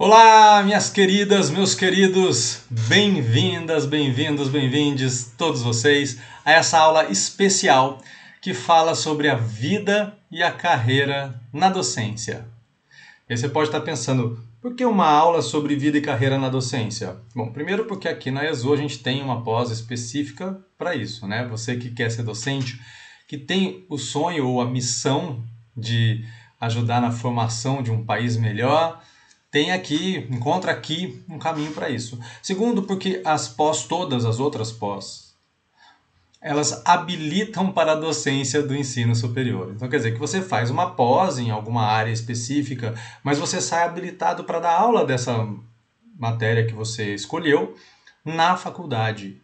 Olá, minhas queridas, meus queridos, bem-vindas, bem-vindos, bem-vindes, todos vocês, a essa aula especial que fala sobre a vida e a carreira na docência. E aí você pode estar pensando, por que uma aula sobre vida e carreira na docência? Bom, primeiro porque aqui na ESO a gente tem uma pós específica para isso, né? Você que quer ser docente, que tem o sonho ou a missão de ajudar na formação de um país melhor, encontra aqui um caminho para isso. Segundo, porque as pós, todas as outras pós, elas habilitam para a docência do ensino superior. Então quer dizer que você faz uma pós em alguma área específica, mas você sai habilitado para dar aula dessa matéria que você escolheu na faculdade.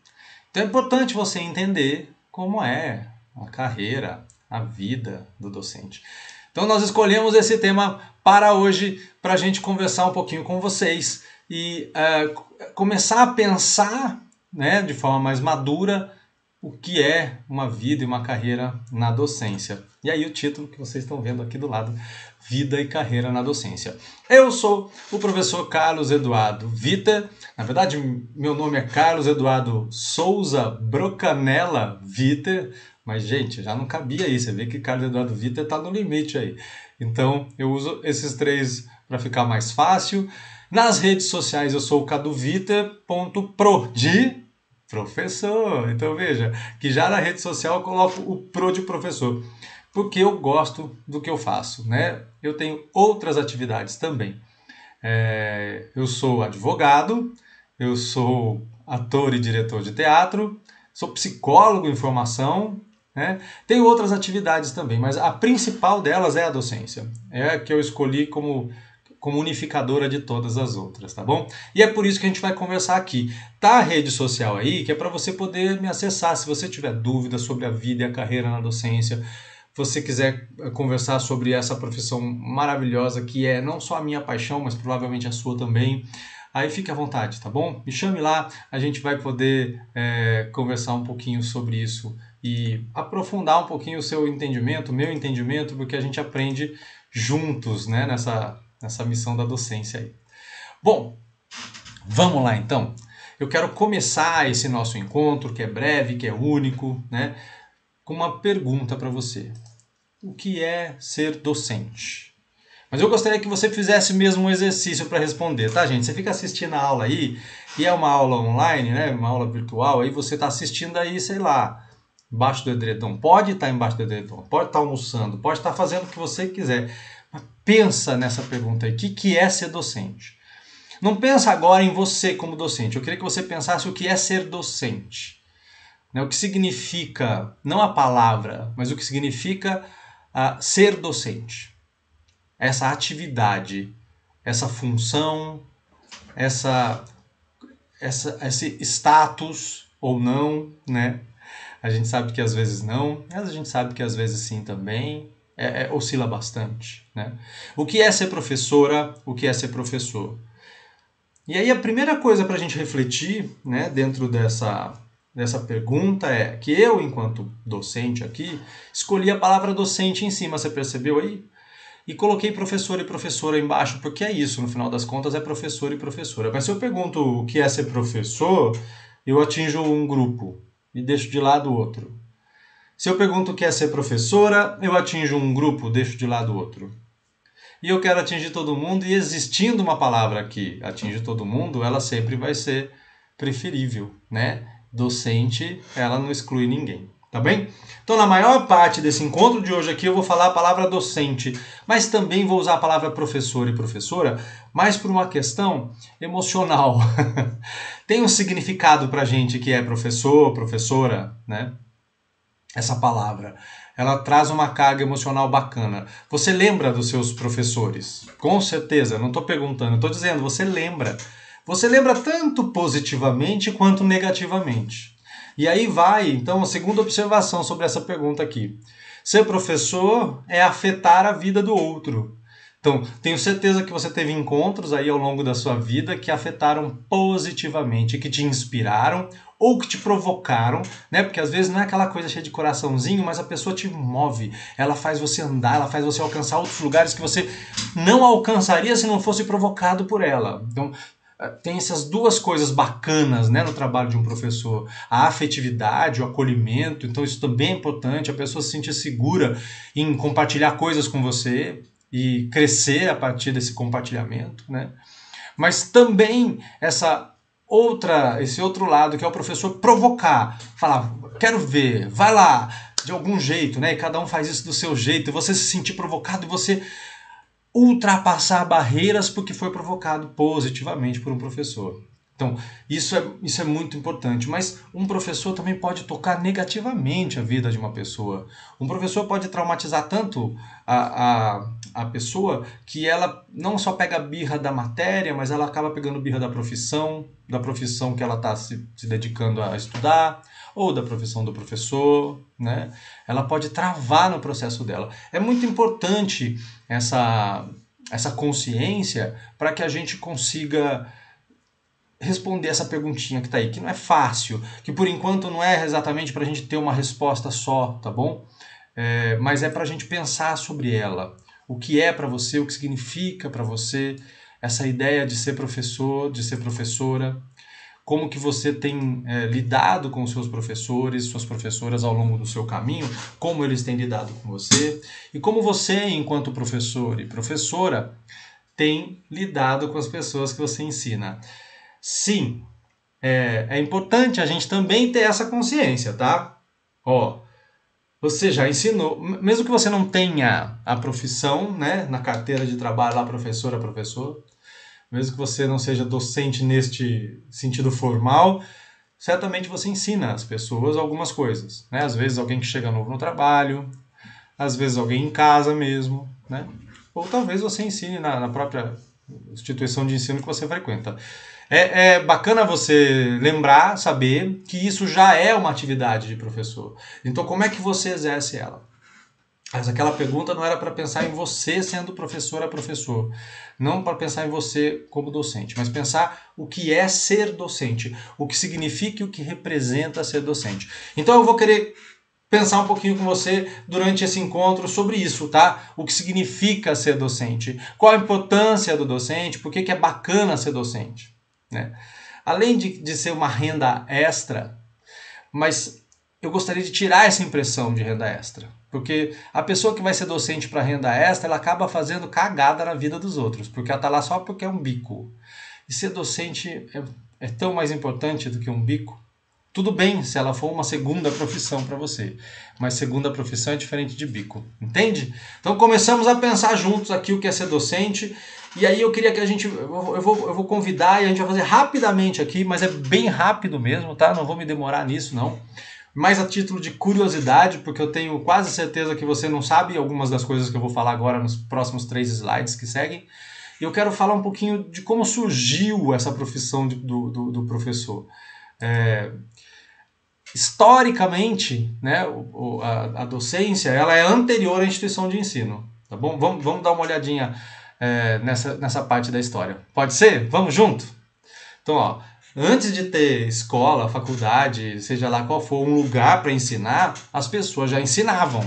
Então é importante você entender como é a carreira, a vida do docente. Então nós escolhemos esse tema para hoje, para a gente conversar um pouquinho com vocês e começar a pensar, né, de forma mais madura o que é uma vida e uma carreira na docência. E aí o título que vocês estão vendo aqui do lado, Vida e Carreira na Docência. Eu sou o professor Carlos Eduardo Viter. Na verdade, meu nome é Carlos Eduardo Souza Brocanella Viter. Mas, gente, já não cabia aí. Você vê que Carlos Eduardo Viter está no limite aí. Então, eu uso esses três para ficar mais fácil. Nas redes sociais, eu sou o caduviter.pro de professor. Então, veja, que já na rede social eu coloco o pro de professor. Porque eu gosto do que eu faço, né? Eu tenho outras atividades também. Eu sou advogado, eu sou ator e diretor de teatro, sou psicólogo em formação, né? Tenho outras atividades também, mas a principal delas é a docência. É a que eu escolhi como unificadora de todas as outras, tá bom? E é por isso que a gente vai conversar aqui. Tá a rede social aí, que é para você poder me acessar se você tiver dúvidas sobre a vida e a carreira na docência. Você quiser conversar sobre essa profissão maravilhosa que é não só a minha paixão, mas provavelmente a sua também, aí fique à vontade, tá bom? Me chame lá, a gente vai poder conversar um pouquinho sobre isso e aprofundar um pouquinho o seu entendimento, o meu entendimento, porque a gente aprende juntos, né, nessa missão da docência aí. Bom, vamos lá então. Eu quero começar esse nosso encontro, que é breve, que é único, né, com uma pergunta para você. O que é ser docente? Mas eu gostaria que você fizesse mesmo um exercício para responder, tá, gente? Você fica assistindo a aula aí, e é uma aula online, né? Uma aula virtual, aí você está assistindo aí, sei lá, embaixo do edredom. Pode estar embaixo do edredom, pode estar almoçando, pode estar fazendo o que você quiser. Mas pensa nessa pergunta aí, o que é ser docente? Não pensa agora em você como docente, eu queria que você pensasse o que é ser docente. O que significa, não a palavra, mas o que significa ser docente. Essa atividade, essa função, esse status ou não, né? A gente sabe que às vezes não, mas a gente sabe que às vezes sim também, oscila bastante, né? O que é ser professora, o que é ser professor? E aí a primeira coisa para a gente refletir, né, dentro dessa pergunta é que eu, enquanto docente aqui, escolhi a palavra docente em cima, você percebeu aí? E coloquei professor e professora embaixo, porque é isso, no final das contas é professor e professora. Mas se eu pergunto o que é ser professor, eu atinjo um grupo e deixo de lado outro. Se eu pergunto o que é ser professora, eu atinjo um grupo, deixo de lado outro. E eu quero atingir todo mundo, e existindo uma palavra que atinge todo mundo, ela sempre vai ser preferível, né? Docente, ela não exclui ninguém. Tá bem? Então, na maior parte desse encontro de hoje aqui, eu vou falar a palavra docente, mas também vou usar a palavra professor e professora, mais por uma questão emocional. Tem um significado pra gente que é professor, professora, né? Essa palavra. Ela traz uma carga emocional bacana. Você lembra dos seus professores? Com certeza, não estou perguntando, estou dizendo, você lembra. Você lembra tanto positivamente quanto negativamente. E aí vai, então, a segunda observação sobre essa pergunta aqui. Ser professor é afetar a vida do outro. Então, tenho certeza que você teve encontros aí ao longo da sua vida que afetaram positivamente, que te inspiraram ou que te provocaram, né? Porque às vezes não é aquela coisa cheia de coraçãozinho, mas a pessoa te move, ela faz você andar, ela faz você alcançar outros lugares que você não alcançaria se não fosse provocado por ela. Então, tem essas duas coisas bacanas, né, no trabalho de um professor. A afetividade, o acolhimento, então isso também é importante, a pessoa se sentir segura em compartilhar coisas com você e crescer a partir desse compartilhamento, né? Mas também esse outro lado, que é o professor provocar, falar, quero ver, vai lá, de algum jeito, né? E cada um faz isso do seu jeito, e você se sentir provocado e você ultrapassar barreiras porque foi provocado positivamente por um professor. Então, isso é muito importante, mas um professor também pode tocar negativamente a vida de uma pessoa. Um professor pode traumatizar tanto a pessoa que ela não só pega birra da matéria, mas ela acaba pegando birra da profissão que ela está se dedicando a estudar, ou da profissão do professor, né? Ela pode travar no processo dela. É muito importante essa consciência para que a gente consiga responder essa perguntinha que está aí, que não é fácil, que por enquanto não é exatamente para a gente ter uma resposta só, tá bom? Mas é para a gente pensar sobre ela. O que é para você, o que significa para você essa ideia de ser professor, de ser professora, como que você tem lidado com os seus professores, suas professoras ao longo do seu caminho, como eles têm lidado com você, e como você, enquanto professor e professora, tem lidado com as pessoas que você ensina. Sim, é importante a gente também ter essa consciência, tá? Ó, você já ensinou, mesmo que você não tenha a profissão, né, na carteira de trabalho lá, professor, mesmo que você não seja docente neste sentido formal, certamente você ensina as pessoas algumas coisas, né? Às vezes alguém que chega novo no trabalho, às vezes alguém em casa mesmo, né? Ou talvez você ensine na própria instituição de ensino que você frequenta. É bacana você lembrar, saber que isso já é uma atividade de professor. Então, como é que você exerce ela? Mas aquela pergunta não era para pensar em você sendo professora, professor. Não para pensar em você como docente, mas pensar o que é ser docente, o que significa e o que representa ser docente. Então eu vou querer pensar um pouquinho com você durante esse encontro sobre isso, tá? O que significa ser docente, qual a importância do docente, por que é bacana ser docente, né? Além de ser uma renda extra, mas eu gostaria de tirar essa impressão de renda extra. Porque a pessoa que vai ser docente para renda extra, ela acaba fazendo cagada na vida dos outros, porque ela está lá só porque é um bico. E ser docente é tão mais importante do que um bico. Tudo bem se ela for uma segunda profissão para você, mas segunda profissão é diferente de bico, entende? Então começamos a pensar juntos aqui o que é ser docente, e aí eu queria que eu vou convidar e a gente vai fazer rapidamente aqui, mas é bem rápido mesmo, tá? Não vou me demorar nisso não. Mais a título de curiosidade, porque eu tenho quase certeza que você não sabe algumas das coisas que eu vou falar agora nos próximos 3 slides que seguem. Eu quero falar um pouquinho de como surgiu essa profissão do professor. Historicamente, né, a docência ela é anterior à instituição de ensino. Tá bom? Vamos dar uma olhadinha nessa parte da história. Pode ser? Vamos junto? Então, ó, antes de ter escola, faculdade, seja lá qual for, um lugar para ensinar, as pessoas já ensinavam.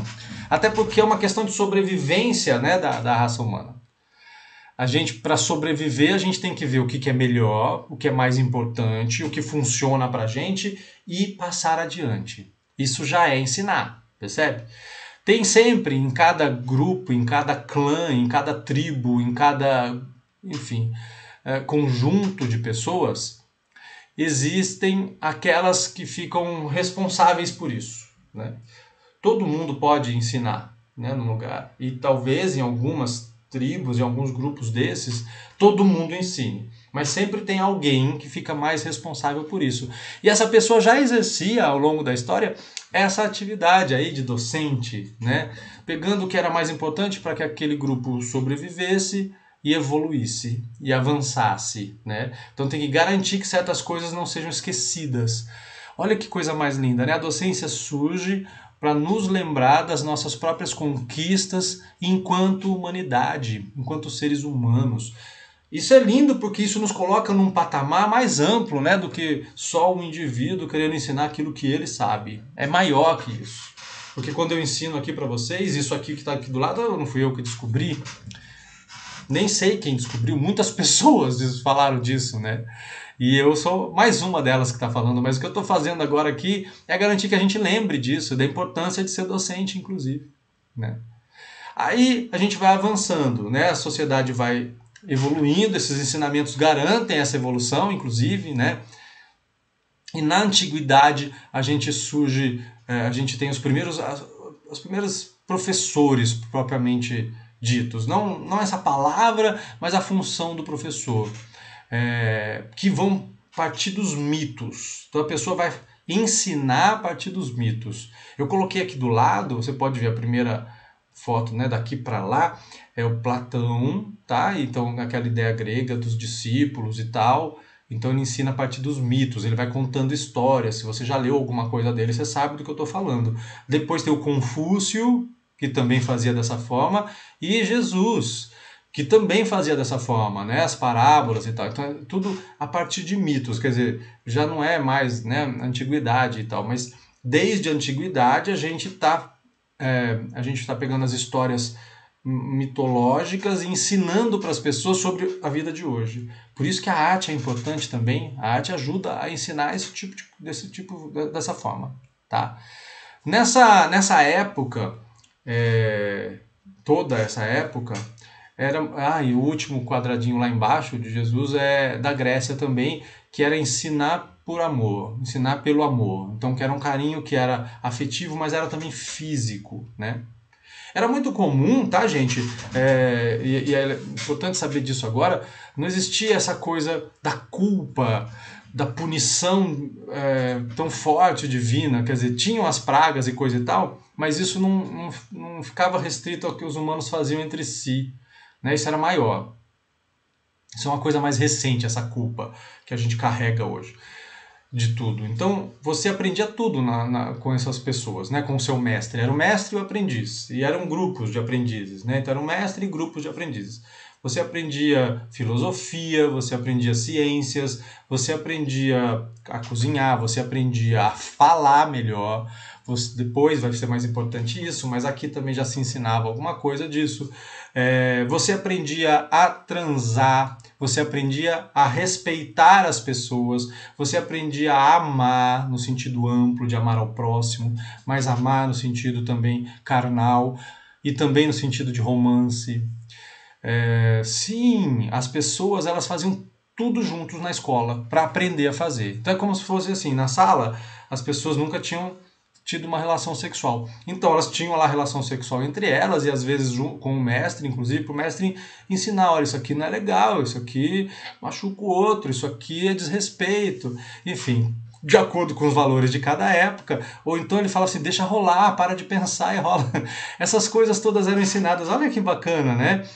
Até porque é uma questão de sobrevivência, né, da raça humana. A gente, para sobreviver, a gente tem que ver o que é melhor, o que é mais importante, o que funciona para a gente e passar adiante. Isso já é ensinar, percebe? Tem sempre, em cada grupo, em cada clã, em cada tribo, em cada, enfim, conjunto de pessoas, existem aquelas que ficam responsáveis por isso, né? Todo mundo pode ensinar, né, no lugar. E talvez em algumas tribos, em alguns grupos desses, todo mundo ensine. Mas sempre tem alguém que fica mais responsável por isso. E essa pessoa já exercia, ao longo da história, essa atividade aí de docente, né? Pegando o que era mais importante para que aquele grupo sobrevivesse e evoluísse e avançasse, né? Então tem que garantir que certas coisas não sejam esquecidas. Olha que coisa mais linda, né? A docência surge para nos lembrar das nossas próprias conquistas enquanto humanidade, enquanto seres humanos. Isso é lindo porque isso nos coloca num patamar mais amplo, né, do que só um indivíduo querendo ensinar aquilo que ele sabe. É maior que isso. Porque quando eu ensino aqui para vocês, isso aqui que está aqui do lado, não fui eu que descobri. Nem sei quem descobriu, muitas pessoas falaram disso, né? E eu sou mais uma delas que está falando, mas o que eu estou fazendo agora aqui é garantir que a gente lembre disso, da importância de ser docente, inclusive, né? Aí a gente vai avançando, né? A sociedade vai evoluindo, esses ensinamentos garantem essa evolução, inclusive, né? E na antiguidade a gente tem os primeiros professores propriamente ditos, não essa palavra, mas a função do professor, que vão partir dos mitos. Então a pessoa vai ensinar a partir dos mitos. Eu coloquei aqui do lado, você pode ver a primeira foto, né, daqui para lá, é o Platão, tá? Então aquela ideia grega dos discípulos e tal. Então ele ensina a partir dos mitos, ele vai contando histórias. Se você já leu alguma coisa dele, você sabe do que eu estou falando. Depois tem o Confúcio, que também fazia dessa forma, e Jesus, que também fazia dessa forma, né? As parábolas e tal. Então é tudo a partir de mitos, quer dizer, já não é mais, né, antiguidade e tal, mas desde a antiguidade a gente está pegando as histórias mitológicas e ensinando para as pessoas sobre a vida de hoje. Por isso que a arte é importante também. A arte ajuda a ensinar dessa forma, tá? Nessa época, toda essa época, e o último quadradinho lá embaixo de Jesus é da Grécia também, que era ensinar por amor, ensinar pelo amor. Então, que era um carinho que era afetivo, mas era também físico, né? Era muito comum, tá, gente? E é importante saber disso agora. Não existia essa coisa da culpa, da punição tão forte divina. Quer dizer, tinham as pragas e coisa e tal, mas isso não ficava restrito ao que os humanos faziam entre si, né? Isso era maior. Isso é uma coisa mais recente, essa culpa que a gente carrega hoje de tudo. Então, você aprendia tudo com essas pessoas, né? Com o seu mestre. Era o mestre e o aprendiz. E eram grupos de aprendizes, né? Então, era um mestre e grupos de aprendizes. Você aprendia filosofia, você aprendia ciências, você aprendia a cozinhar, você aprendia a falar melhor. Depois vai ser mais importante isso, mas aqui também já se ensinava alguma coisa disso. Você aprendia a transar, você aprendia a respeitar as pessoas, você aprendia a amar no sentido amplo de amar ao próximo, mas amar no sentido também carnal e também no sentido de romance. Sim, as pessoas elas faziam tudo juntos na escola para aprender a fazer. Então é como se fosse assim, na sala as pessoas nunca tinham tido uma relação sexual. Então elas tinham lá relação sexual entre elas e às vezes com o mestre, inclusive para o mestre ensinar, olha, isso aqui não é legal, isso aqui machuca o outro, isso aqui é desrespeito, enfim, de acordo com os valores de cada época. Ou então ele fala assim, deixa rolar, para de pensar e rola. Essas coisas todas eram ensinadas, olha que bacana, né?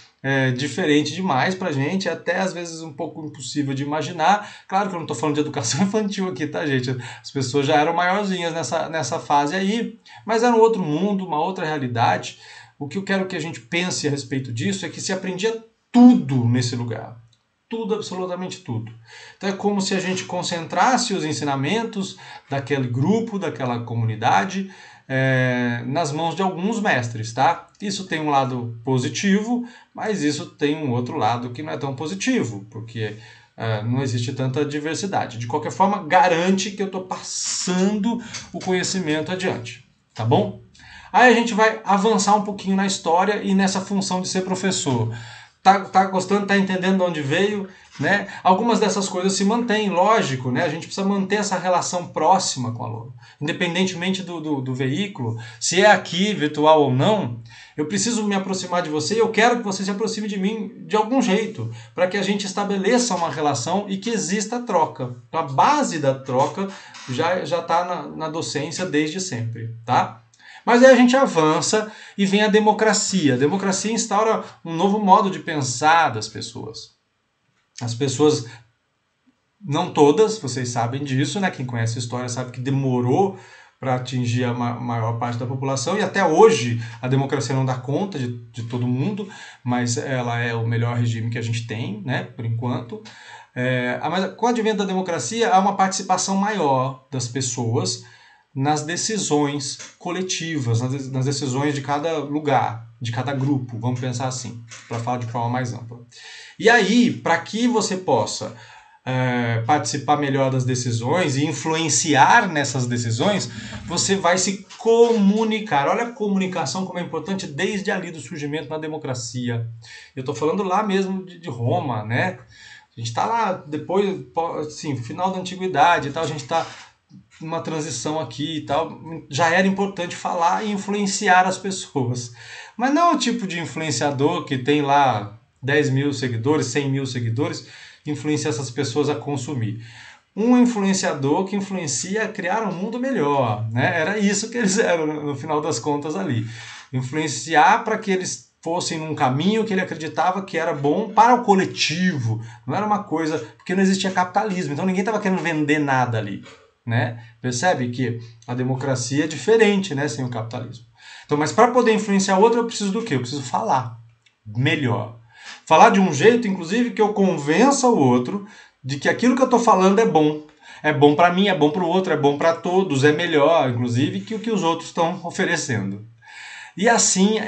Diferente demais pra gente, até às vezes um pouco impossível de imaginar. Claro que eu não estou falando de educação infantil aqui, tá, gente? As pessoas já eram maiorzinhas nessa fase aí, mas era um outro mundo, uma outra realidade. O que eu quero que a gente pense a respeito disso é que se aprendia tudo nesse lugar. Tudo, absolutamente tudo. Então é como se a gente concentrasse os ensinamentos daquele grupo, daquela comunidade, nas mãos de alguns mestres, tá? Isso tem um lado positivo, mas isso tem um outro lado que não é tão positivo, porque não existe tanta diversidade. De qualquer forma, garante que eu estou passando o conhecimento adiante, tá bom? Aí a gente vai avançar um pouquinho na história e nessa função de ser professor. Tá gostando, tá entendendo de onde veio, né? Algumas dessas coisas se mantêm, lógico, né? A gente precisa manter essa relação próxima com o aluno. Independentemente do veículo, se é aqui, virtual ou não, eu preciso me aproximar de você e eu quero que você se aproxime de mim de algum jeito, para que a gente estabeleça uma relação e que exista a troca. Então, a base da troca já está na docência desde sempre, tá? Mas aí a gente avança e vem a democracia. A democracia instaura um novo modo de pensar das pessoas. As pessoas, não todas, vocês sabem disso, né? Quem conhece a história sabe que demorou para atingir a maior parte da população, e até hoje a democracia não dá conta de todo mundo, mas ela é o melhor regime que a gente tem, né, por enquanto. Mas com o advento da democracia, há uma participação maior das pessoas nas decisões coletivas, nas decisões de cada lugar, de cada grupo, vamos pensar assim, para falar de forma mais ampla. E aí, para que você possa participar melhor das decisões e influenciar nessas decisões, você vai se comunicar. Olha a comunicação como é importante desde ali do surgimento da democracia. Eu estou falando lá mesmo de Roma, né? A gente está lá depois, assim, final da antiguidade e tal, a gente está numa transição aqui e tal, já era importante falar e influenciar as pessoas. Mas não é o tipo de influenciador que tem lá 10 mil seguidores, 100 mil seguidores, influencia essas pessoas a consumir. Um influenciador que influencia a criar um mundo melhor, né? Era isso que eles eram no final das contas ali. Influenciar para que eles fossem num caminho que ele acreditava que era bom para o coletivo. Não era uma coisa... Porque não existia capitalismo, então ninguém estava querendo vender nada ali, né? Percebe que a democracia é diferente, né, sem o capitalismo. Então, mas para poder influenciar o outro, eu preciso do quê? Eu preciso falar melhor. Falar de um jeito, inclusive, que eu convença o outro de que aquilo que eu estou falando é bom. É bom para mim, é bom para o outro, é bom para todos, é melhor, inclusive, que o que os outros estão oferecendo. E assim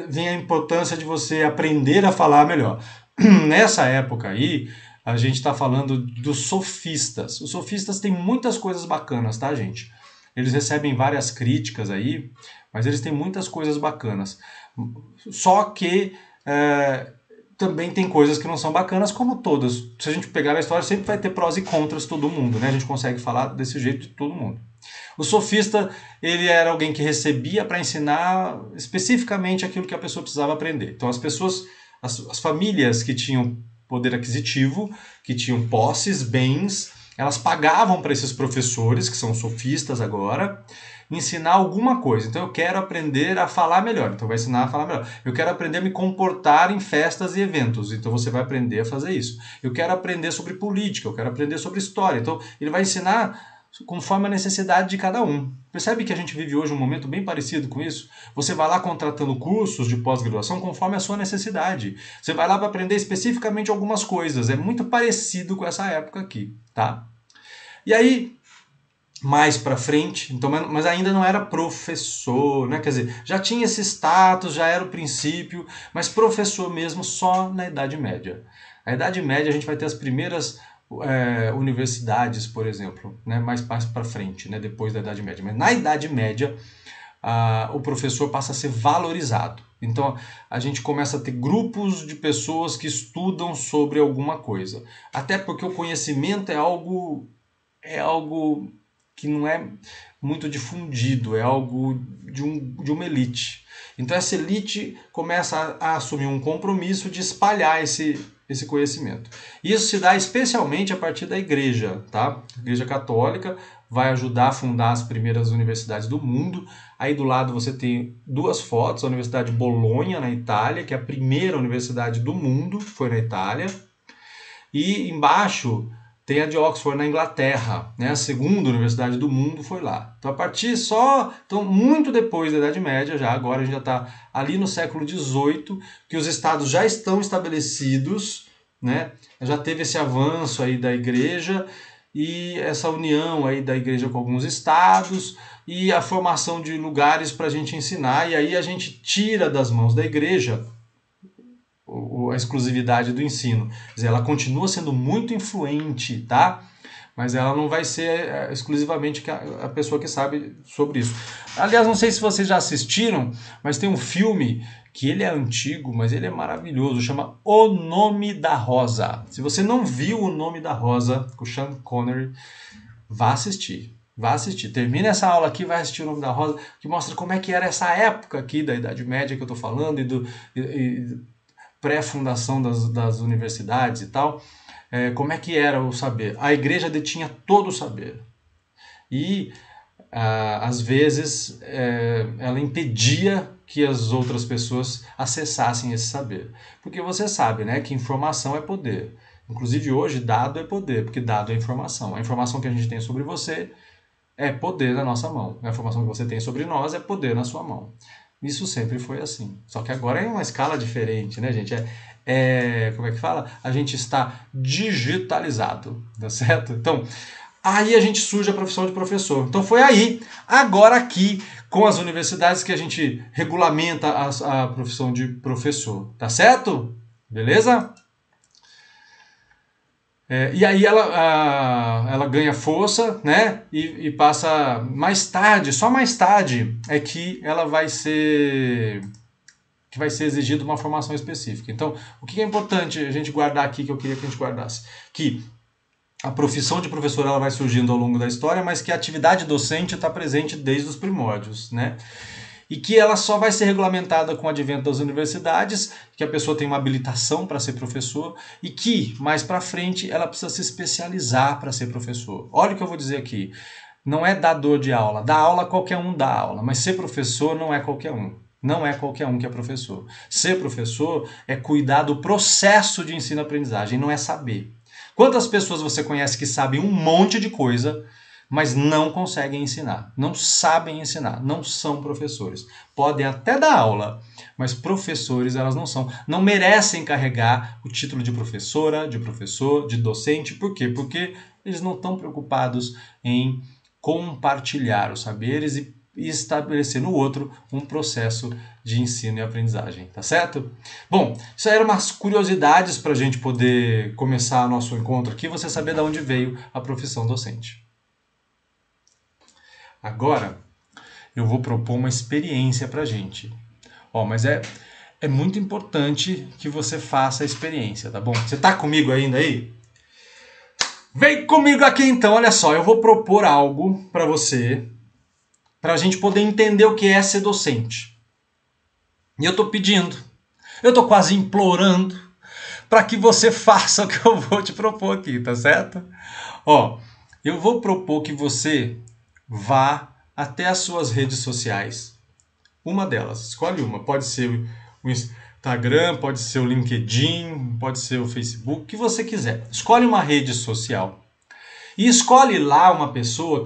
vem a importância de você aprender a falar melhor. Nessa época aí, a gente está falando dos sofistas. Os sofistas têm muitas coisas bacanas, tá, gente? Eles recebem várias críticas aí, mas eles têm muitas coisas bacanas. Só que também tem coisas que não são bacanas, como todas. Se a gente pegar a história, sempre vai ter prós e contras todo mundo, né? A gente consegue falar desse jeito de todo mundo. O sofista, ele era alguém que recebia para ensinar especificamente aquilo que a pessoa precisava aprender. Então as pessoas, as famílias que tinham poder aquisitivo, que tinham posses, bens, elas pagavam para esses professores, que são sofistas agora, ensinar alguma coisa. Então eu quero aprender a falar melhor, então vai ensinar a falar melhor. Eu quero aprender a me comportar em festas e eventos, então você vai aprender a fazer isso. Eu quero aprender sobre política, eu quero aprender sobre história, então ele vai ensinar conforme a necessidade de cada um. Percebe que a gente vive hoje um momento bem parecido com isso? Você vai lá contratando cursos de pós-graduação conforme a sua necessidade. Você vai lá para aprender especificamente algumas coisas. É muito parecido com essa época aqui, tá? E aí, mais para frente, então, mas ainda não era professor, né? Quer dizer, já tinha esse status, já era o princípio, mas professor mesmo só na Idade Média. Na Idade Média a gente vai ter as primeiras universidades, por exemplo, né, mais para frente, né, depois da Idade Média. Mas na Idade Média, o professor passa a ser valorizado. Então, a gente começa a ter grupos de pessoas que estudam sobre alguma coisa. Até porque o conhecimento é algo que não é muito difundido, é algo de uma elite. Então, essa elite começa a assumir um compromisso de espalhar esse conhecimento. Isso se dá especialmente a partir da igreja, tá? A Igreja Católica vai ajudar a fundar as primeiras universidades do mundo. Aí do lado você tem duas fotos, a Universidade de Bolonha, na Itália, que é a primeira universidade do mundo, foi na Itália. E embaixo tem a de Oxford, na Inglaterra, né? A segunda universidade do mundo foi lá. Então, a partir então, muito depois da Idade Média, já agora a gente já está ali no século XVIII, que os estados já estão estabelecidos, né? Já teve esse avanço aí da igreja e essa união aí da igreja com alguns estados e a formação de lugares para a gente ensinar. E aí a gente tira das mãos da igreja a exclusividade do ensino. Quer dizer, ela continua sendo muito influente, tá? Mas ela não vai ser exclusivamente a pessoa que sabe sobre isso. Aliás, não sei se vocês já assistiram, mas tem um filme que ele é antigo, mas ele é maravilhoso, chama O Nome da Rosa. Se você não viu O Nome da Rosa, com o Sean Connery, vá assistir. Vá assistir. Termina essa aula aqui, vai assistir O Nome da Rosa, que mostra como é que era essa época aqui da Idade Média que eu estou falando e pré-fundação das universidades e tal, como é que era o saber? A igreja detinha todo o saber. E, às vezes, ela impedia que as outras pessoas acessassem esse saber. Porque você sabe, né, que informação é poder. Inclusive, hoje, dado é poder, porque dado é informação. A informação que a gente tem sobre você é poder na nossa mão. A informação que você tem sobre nós é poder na sua mão. Isso sempre foi assim. Só que agora é uma escala diferente, né, gente? Como é que fala? A gente está digitalizado, tá certo? Então, aí a gente surge a profissão de professor. Então foi aí, agora aqui, com as universidades, que a gente regulamenta a profissão de professor, tá certo? Beleza? E aí ela ganha força, né? E passa mais tarde, só mais tarde é que ela vai ser exigida uma formação específica. Então, o que é importante a gente guardar aqui, que eu queria que a gente guardasse? Que a profissão de professor ela vai surgindo ao longo da história, mas que a atividade docente está presente desde os primórdios, né? E que ela só vai ser regulamentada com o advento das universidades, que a pessoa tem uma habilitação para ser professor e que, mais para frente, ela precisa se especializar para ser professor. Olha o que eu vou dizer aqui. Não é dador de aula. Dar aula, qualquer um dá aula, mas ser professor não é qualquer um. Não é qualquer um que é professor. Ser professor é cuidar do processo de ensino-aprendizagem, não é saber. Quantas pessoas você conhece que sabem um monte de coisa, mas não conseguem ensinar, não sabem ensinar, não são professores? Podem até dar aula, mas professores elas não são. Não merecem carregar o título de professora, de professor, de docente. Por quê? Porque eles não estão preocupados em compartilhar os saberes e estabelecer no outro um processo de ensino e aprendizagem, tá certo? Bom, isso aí eram umas curiosidades para a gente poder começar nosso encontro aqui, você saber de onde veio a profissão docente. Agora, eu vou propor uma experiência para a gente. Mas é muito importante que você faça a experiência, tá bom? Você tá comigo ainda aí? Vem comigo aqui então, olha só, eu vou propor algo para você, para a gente poder entender o que é ser docente. E eu tô pedindo, eu tô quase implorando para que você faça o que eu vou te propor aqui, tá certo? Eu vou propor que você vá até as suas redes sociais. Uma delas, escolhe uma. Pode ser o Instagram, pode ser o LinkedIn, pode ser o Facebook, o que você quiser. Escolhe uma rede social. E escolhe lá uma pessoa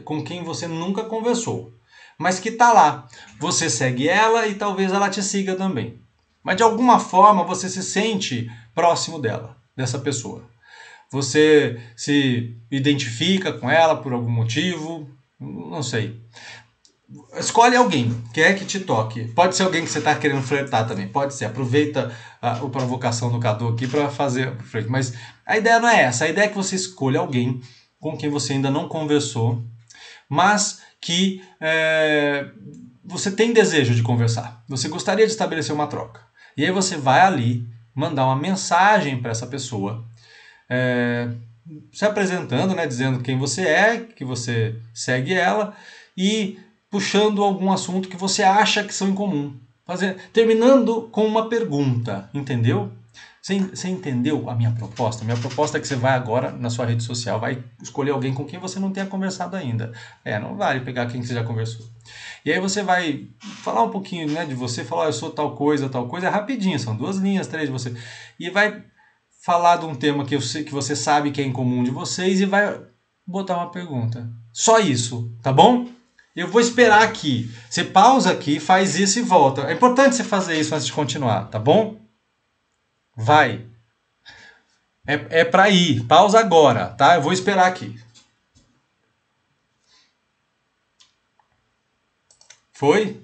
com quem você nunca conversou, mas que está lá. Você segue ela e talvez ela te siga também. Mas de alguma forma você se sente próximo dela, dessa pessoa. Você se identifica com ela por algum motivo, não sei. Escolhe alguém, quer que te toque. Pode ser alguém que você está querendo flertar também, pode ser. Aproveita a provocação do Cadu aqui para fazer o flerte. Mas a ideia não é essa. A ideia é que você escolha alguém com quem você ainda não conversou, mas que você tem desejo de conversar. Você gostaria de estabelecer uma troca. E aí você vai ali mandar uma mensagem para essa pessoa, se apresentando, né, dizendo quem você é, que você segue ela e puxando algum assunto que você acha que são em comum. Terminando com uma pergunta, entendeu? Você entendeu a minha proposta? Minha proposta é que você vai agora na sua rede social, vai escolher alguém com quem você não tenha conversado ainda. Não vale pegar quem você já conversou. E aí você vai falar um pouquinho, né, de você, falar, eu sou tal coisa, é rapidinho, são 2 linhas, 3 de você. E vai falar de um tema que você sabe que é em comum de vocês e vai botar uma pergunta. Só isso, tá bom? Eu vou esperar aqui. Você pausa aqui, faz isso e volta. É importante você fazer isso antes de continuar, tá bom? Vai. É pra ir. Pausa agora, tá? Eu vou esperar aqui. Foi?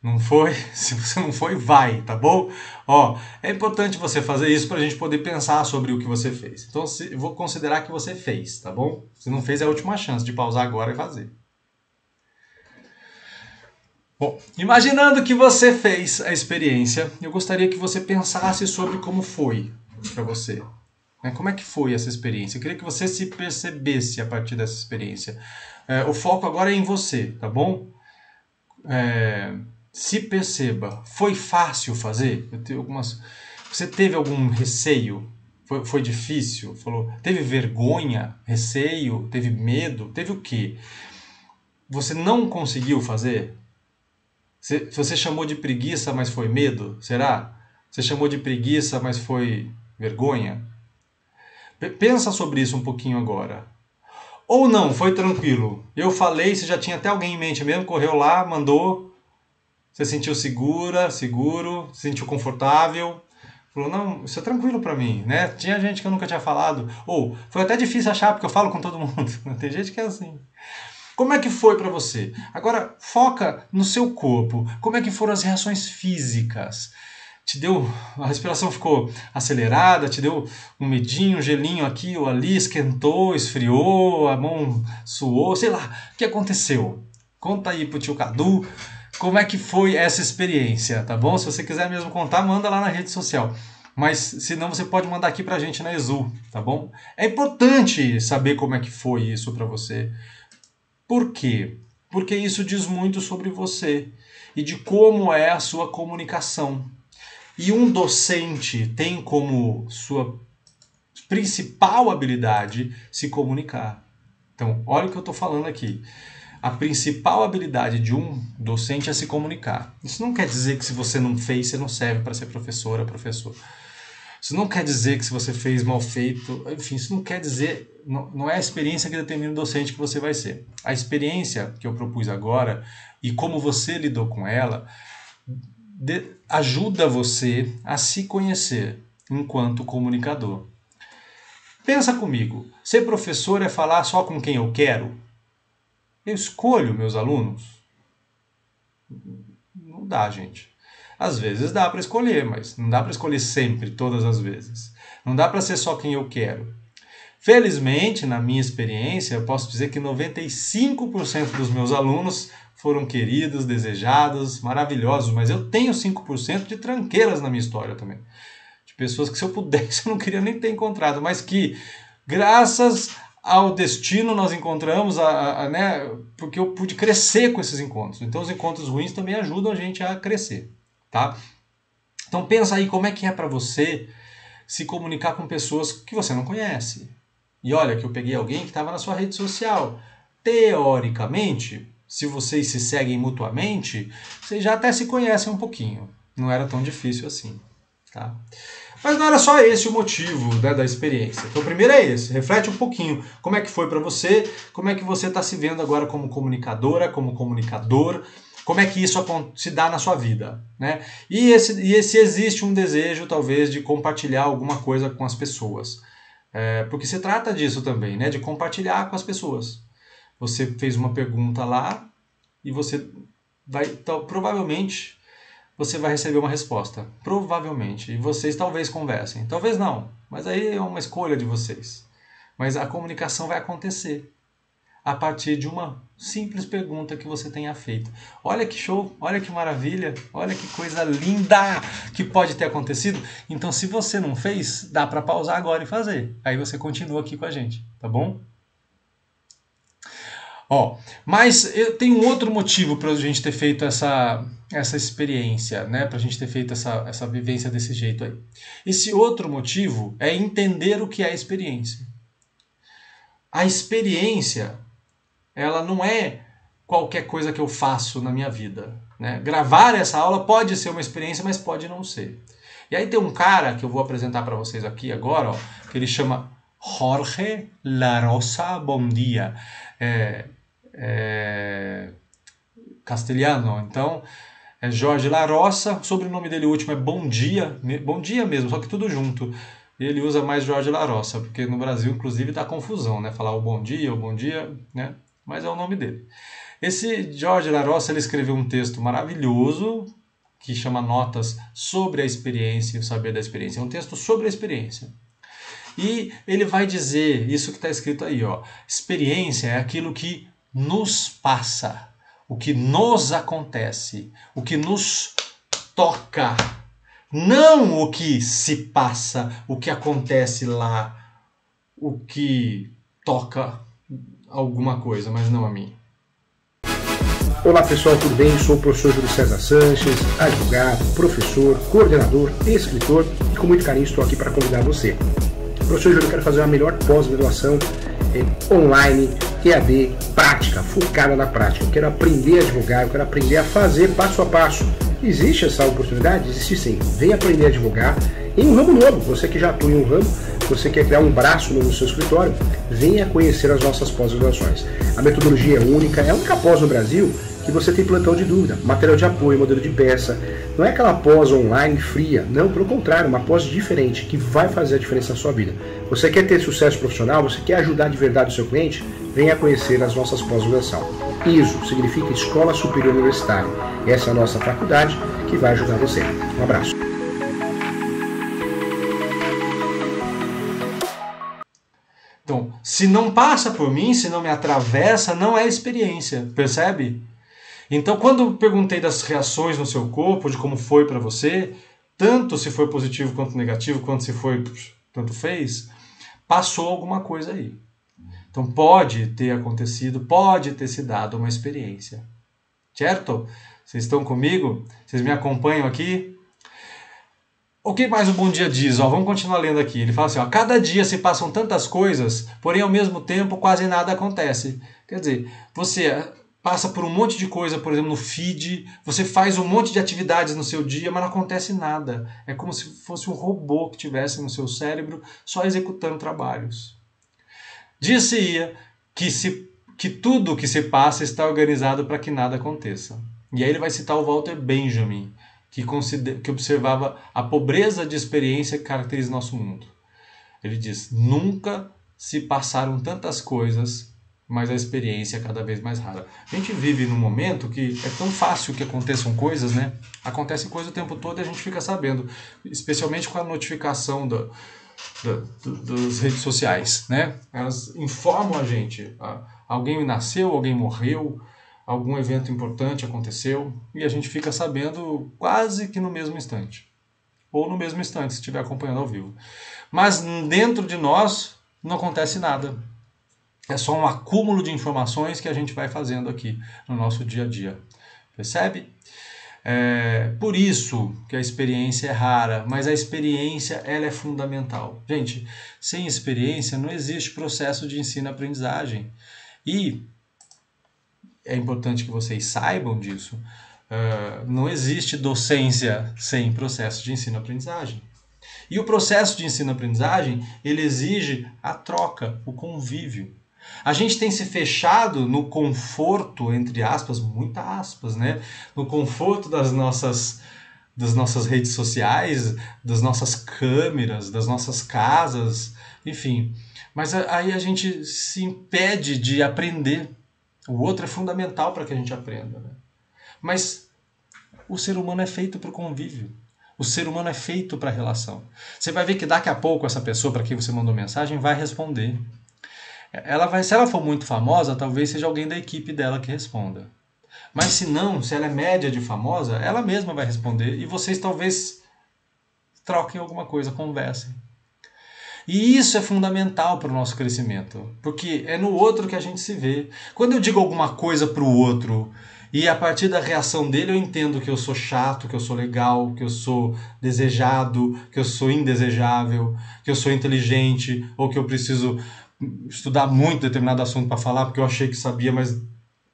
Não foi? Se você não foi, vai, tá bom? É importante você fazer isso pra gente poder pensar sobre o que você fez. Então, eu vou considerar que você fez, tá bom? Se não fez, é a última chance de pausar agora e fazer. Bom, imaginando que você fez a experiência, eu gostaria que você pensasse sobre como foi para você. Como é que foi essa experiência? Eu queria que você se percebesse a partir dessa experiência. O foco agora é em você, tá bom? Se perceba. Foi fácil fazer? Você teve algum receio? Foi difícil? Teve vergonha? Receio? Teve medo? Teve o quê? Você não conseguiu fazer? Você chamou de preguiça, mas foi medo? Será? Você chamou de preguiça, mas foi vergonha? Pensa sobre isso um pouquinho agora. Ou não, foi tranquilo. Eu falei, você já tinha até alguém em mente mesmo, correu lá, mandou, você sentiu seguro, se sentiu confortável, falou, não, isso é tranquilo pra mim, né? Tinha gente que eu nunca tinha falado. Ou, foi até difícil achar, porque eu falo com todo mundo. Tem gente que é assim. Como é que foi pra você? Agora, foca no seu corpo. Como é que foram as reações físicas? Te deu, a respiração ficou acelerada, te deu um medinho, um gelinho aqui ou ali, esquentou, esfriou, a mão suou, sei lá, o que aconteceu? Conta aí pro tio Cadu como é que foi essa experiência, tá bom? Se você quiser mesmo contar, manda lá na rede social. Mas se não, você pode mandar aqui pra gente na Exul, tá bom? É importante saber como é que foi isso pra você. Por quê? Porque isso diz muito sobre você e de como é a sua comunicação. E um docente tem como sua principal habilidade se comunicar. Então, olha o que eu estou falando aqui. A principal habilidade de um docente é se comunicar. Isso não quer dizer que se você não fez, você não serve para ser professora, professor. Isso não quer dizer que se você fez mal feito, enfim, isso não quer dizer, não é a experiência que determina o docente que você vai ser. A experiência que eu propus agora e como você lidou com ela ajuda você a se conhecer enquanto comunicador. Pensa comigo, ser professor é falar só com quem eu quero? Eu escolho meus alunos? Não dá, gente. Às vezes dá para escolher, mas não dá para escolher sempre, todas as vezes. Não dá para ser só quem eu quero. Felizmente, na minha experiência, eu posso dizer que 95% dos meus alunos foram queridos, desejados, maravilhosos, mas eu tenho 5% de tranqueiras na minha história também. De pessoas que se eu pudesse eu não queria nem ter encontrado, mas que graças ao destino nós encontramos, né, porque eu pude crescer com esses encontros. Então os encontros ruins também ajudam a gente a crescer, tá? Então pensa aí como é que é para você se comunicar com pessoas que você não conhece. E olha que eu peguei alguém que estava na sua rede social. Teoricamente, se vocês se seguem mutuamente, vocês já até se conhecem um pouquinho. Não era tão difícil assim, tá? Mas não era só esse o motivo, né, da experiência. Então o primeiro é esse, reflete um pouquinho como é que foi para você, como é que você está se vendo agora como comunicadora, como comunicador, como é que isso se dá na sua vida, né? E se existe um desejo, talvez, de compartilhar alguma coisa com as pessoas. Porque se trata disso também, né, de compartilhar com as pessoas. Você fez uma pergunta lá e você vai, provavelmente, você vai receber uma resposta. Provavelmente. E vocês talvez conversem. Talvez não. Mas aí é uma escolha de vocês. Mas a comunicação vai acontecer a partir de uma simples pergunta que você tenha feito. Olha que show, olha que maravilha, olha que coisa linda que pode ter acontecido. Então, se você não fez, dá para pausar agora e fazer. Aí você continua aqui com a gente, tá bom? Ó, mas tem um outro motivo para a gente ter feito essa experiência, né? Para a gente ter feito essa vivência desse jeito aí. Esse outro motivo é entender o que é a experiência. A experiência, ela não é qualquer coisa que eu faço na minha vida, né? Gravar essa aula pode ser uma experiência, mas pode não ser. E aí tem um cara que eu vou apresentar para vocês aqui agora, ó, que ele chama Jorge Larosa Bondia. Castelhano, então é Jorge Larosa, o sobrenome dele último é Bondia mesmo, só que tudo junto. Ele usa mais Jorge Larosa, porque no Brasil, inclusive, dá confusão, né? Falar o bom dia, né? Mas é o nome dele. Esse Jorge Larosa, ele escreveu um texto maravilhoso que chama Notas sobre a Experiência e o Saber da Experiência. É um texto sobre a experiência. E ele vai dizer isso que está escrito aí, ó. Experiência é aquilo que nos passa, o que nos acontece, o que nos toca. Não o que se passa, o que acontece lá, o que toca alguma coisa, mas não a mim. Olá pessoal, tudo bem? Sou o professor Júlio César Sanches, advogado, professor, coordenador, escritor e com muito carinho estou aqui para convidar você. Professor Júlio, eu quero fazer a melhor pós-graduação online, EAD, prática, focada na prática. Eu quero aprender a advogar, eu quero aprender a fazer passo a passo. Existe essa oportunidade? Existe sim. Vem aprender a advogar em um ramo novo. Você que já atua em um ramo, você quer criar um braço no seu escritório, venha conhecer as nossas pós-graduações. A metodologia é a única pós no Brasil que você tem plantão de dúvida, material de apoio, modelo de peça. Não é aquela pós online fria, não, pelo contrário, uma pós diferente que vai fazer a diferença na sua vida. Você quer ter sucesso profissional, você quer ajudar de verdade o seu cliente? Venha conhecer as nossas pós-graduação. ISO significa Escola Superior Universitária. Essa é a nossa faculdade que vai ajudar você. Um abraço. Então, se não passa por mim, se não me atravessa, não é experiência, percebe? Então, quando eu perguntei das reações no seu corpo, de como foi para você, tanto se foi positivo quanto negativo, quanto se foi tanto fez, passou alguma coisa aí. Então, pode ter acontecido, pode ter se dado uma experiência. Certo? Vocês estão comigo? Vocês me acompanham aqui? O que mais o Bom Dia diz? Vamos continuar lendo aqui. Ele fala assim, cada dia se passam tantas coisas, porém ao mesmo tempo quase nada acontece. Quer dizer, você passa por um monte de coisa, por exemplo, no feed, você faz um monte de atividades no seu dia, mas não acontece nada. É como se fosse um robô que tivesse no seu cérebro só executando trabalhos. Dir-se-ia que tudo que se passa está organizado para que nada aconteça. E aí ele vai citar o Walter Benjamin, que observava a pobreza de experiência que caracteriza nosso mundo. Ele diz, nunca se passaram tantas coisas, mas a experiência é cada vez mais rara. A gente vive num momento que é tão fácil que aconteçam coisas, né? Acontece coisa o tempo todo e a gente fica sabendo, especialmente com a notificação das redes sociais, né? Elas informam a gente. Alguém nasceu, alguém morreu, algum evento importante aconteceu e a gente fica sabendo quase que no mesmo instante. Ou no mesmo instante, se estiver acompanhando ao vivo. Mas dentro de nós não acontece nada. É só um acúmulo de informações que a gente vai fazendo aqui no nosso dia a dia. Percebe? Por isso que a experiência é rara, mas a experiência ela é fundamental. Gente, sem experiência não existe processo de ensino-aprendizagem. E é importante que vocês saibam disso. Não existe docência sem processo de ensino-aprendizagem. E o processo de ensino-aprendizagem, ele exige a troca, o convívio. A gente tem se fechado no conforto, entre aspas, muitas aspas, né? No conforto das nossas redes sociais, das nossas câmeras, das nossas casas, enfim. Mas aí a gente se impede de aprender. O outro é fundamental para que a gente aprenda, né? Mas o ser humano é feito para o convívio. O ser humano é feito para a relação. Você vai ver que daqui a pouco essa pessoa para quem você mandou mensagem vai responder. Se ela for muito famosa, talvez seja alguém da equipe dela que responda. Mas se não, se ela é média de famosa, ela mesma vai responder e vocês talvez troquem alguma coisa, conversem. E isso é fundamental para o nosso crescimento, porque é no outro que a gente se vê. Quando eu digo alguma coisa para o outro e a partir da reação dele eu entendo que eu sou chato, que eu sou legal, que eu sou desejado, que eu sou indesejável, que eu sou inteligente ou que eu preciso estudar muito determinado assunto para falar porque eu achei que sabia, mas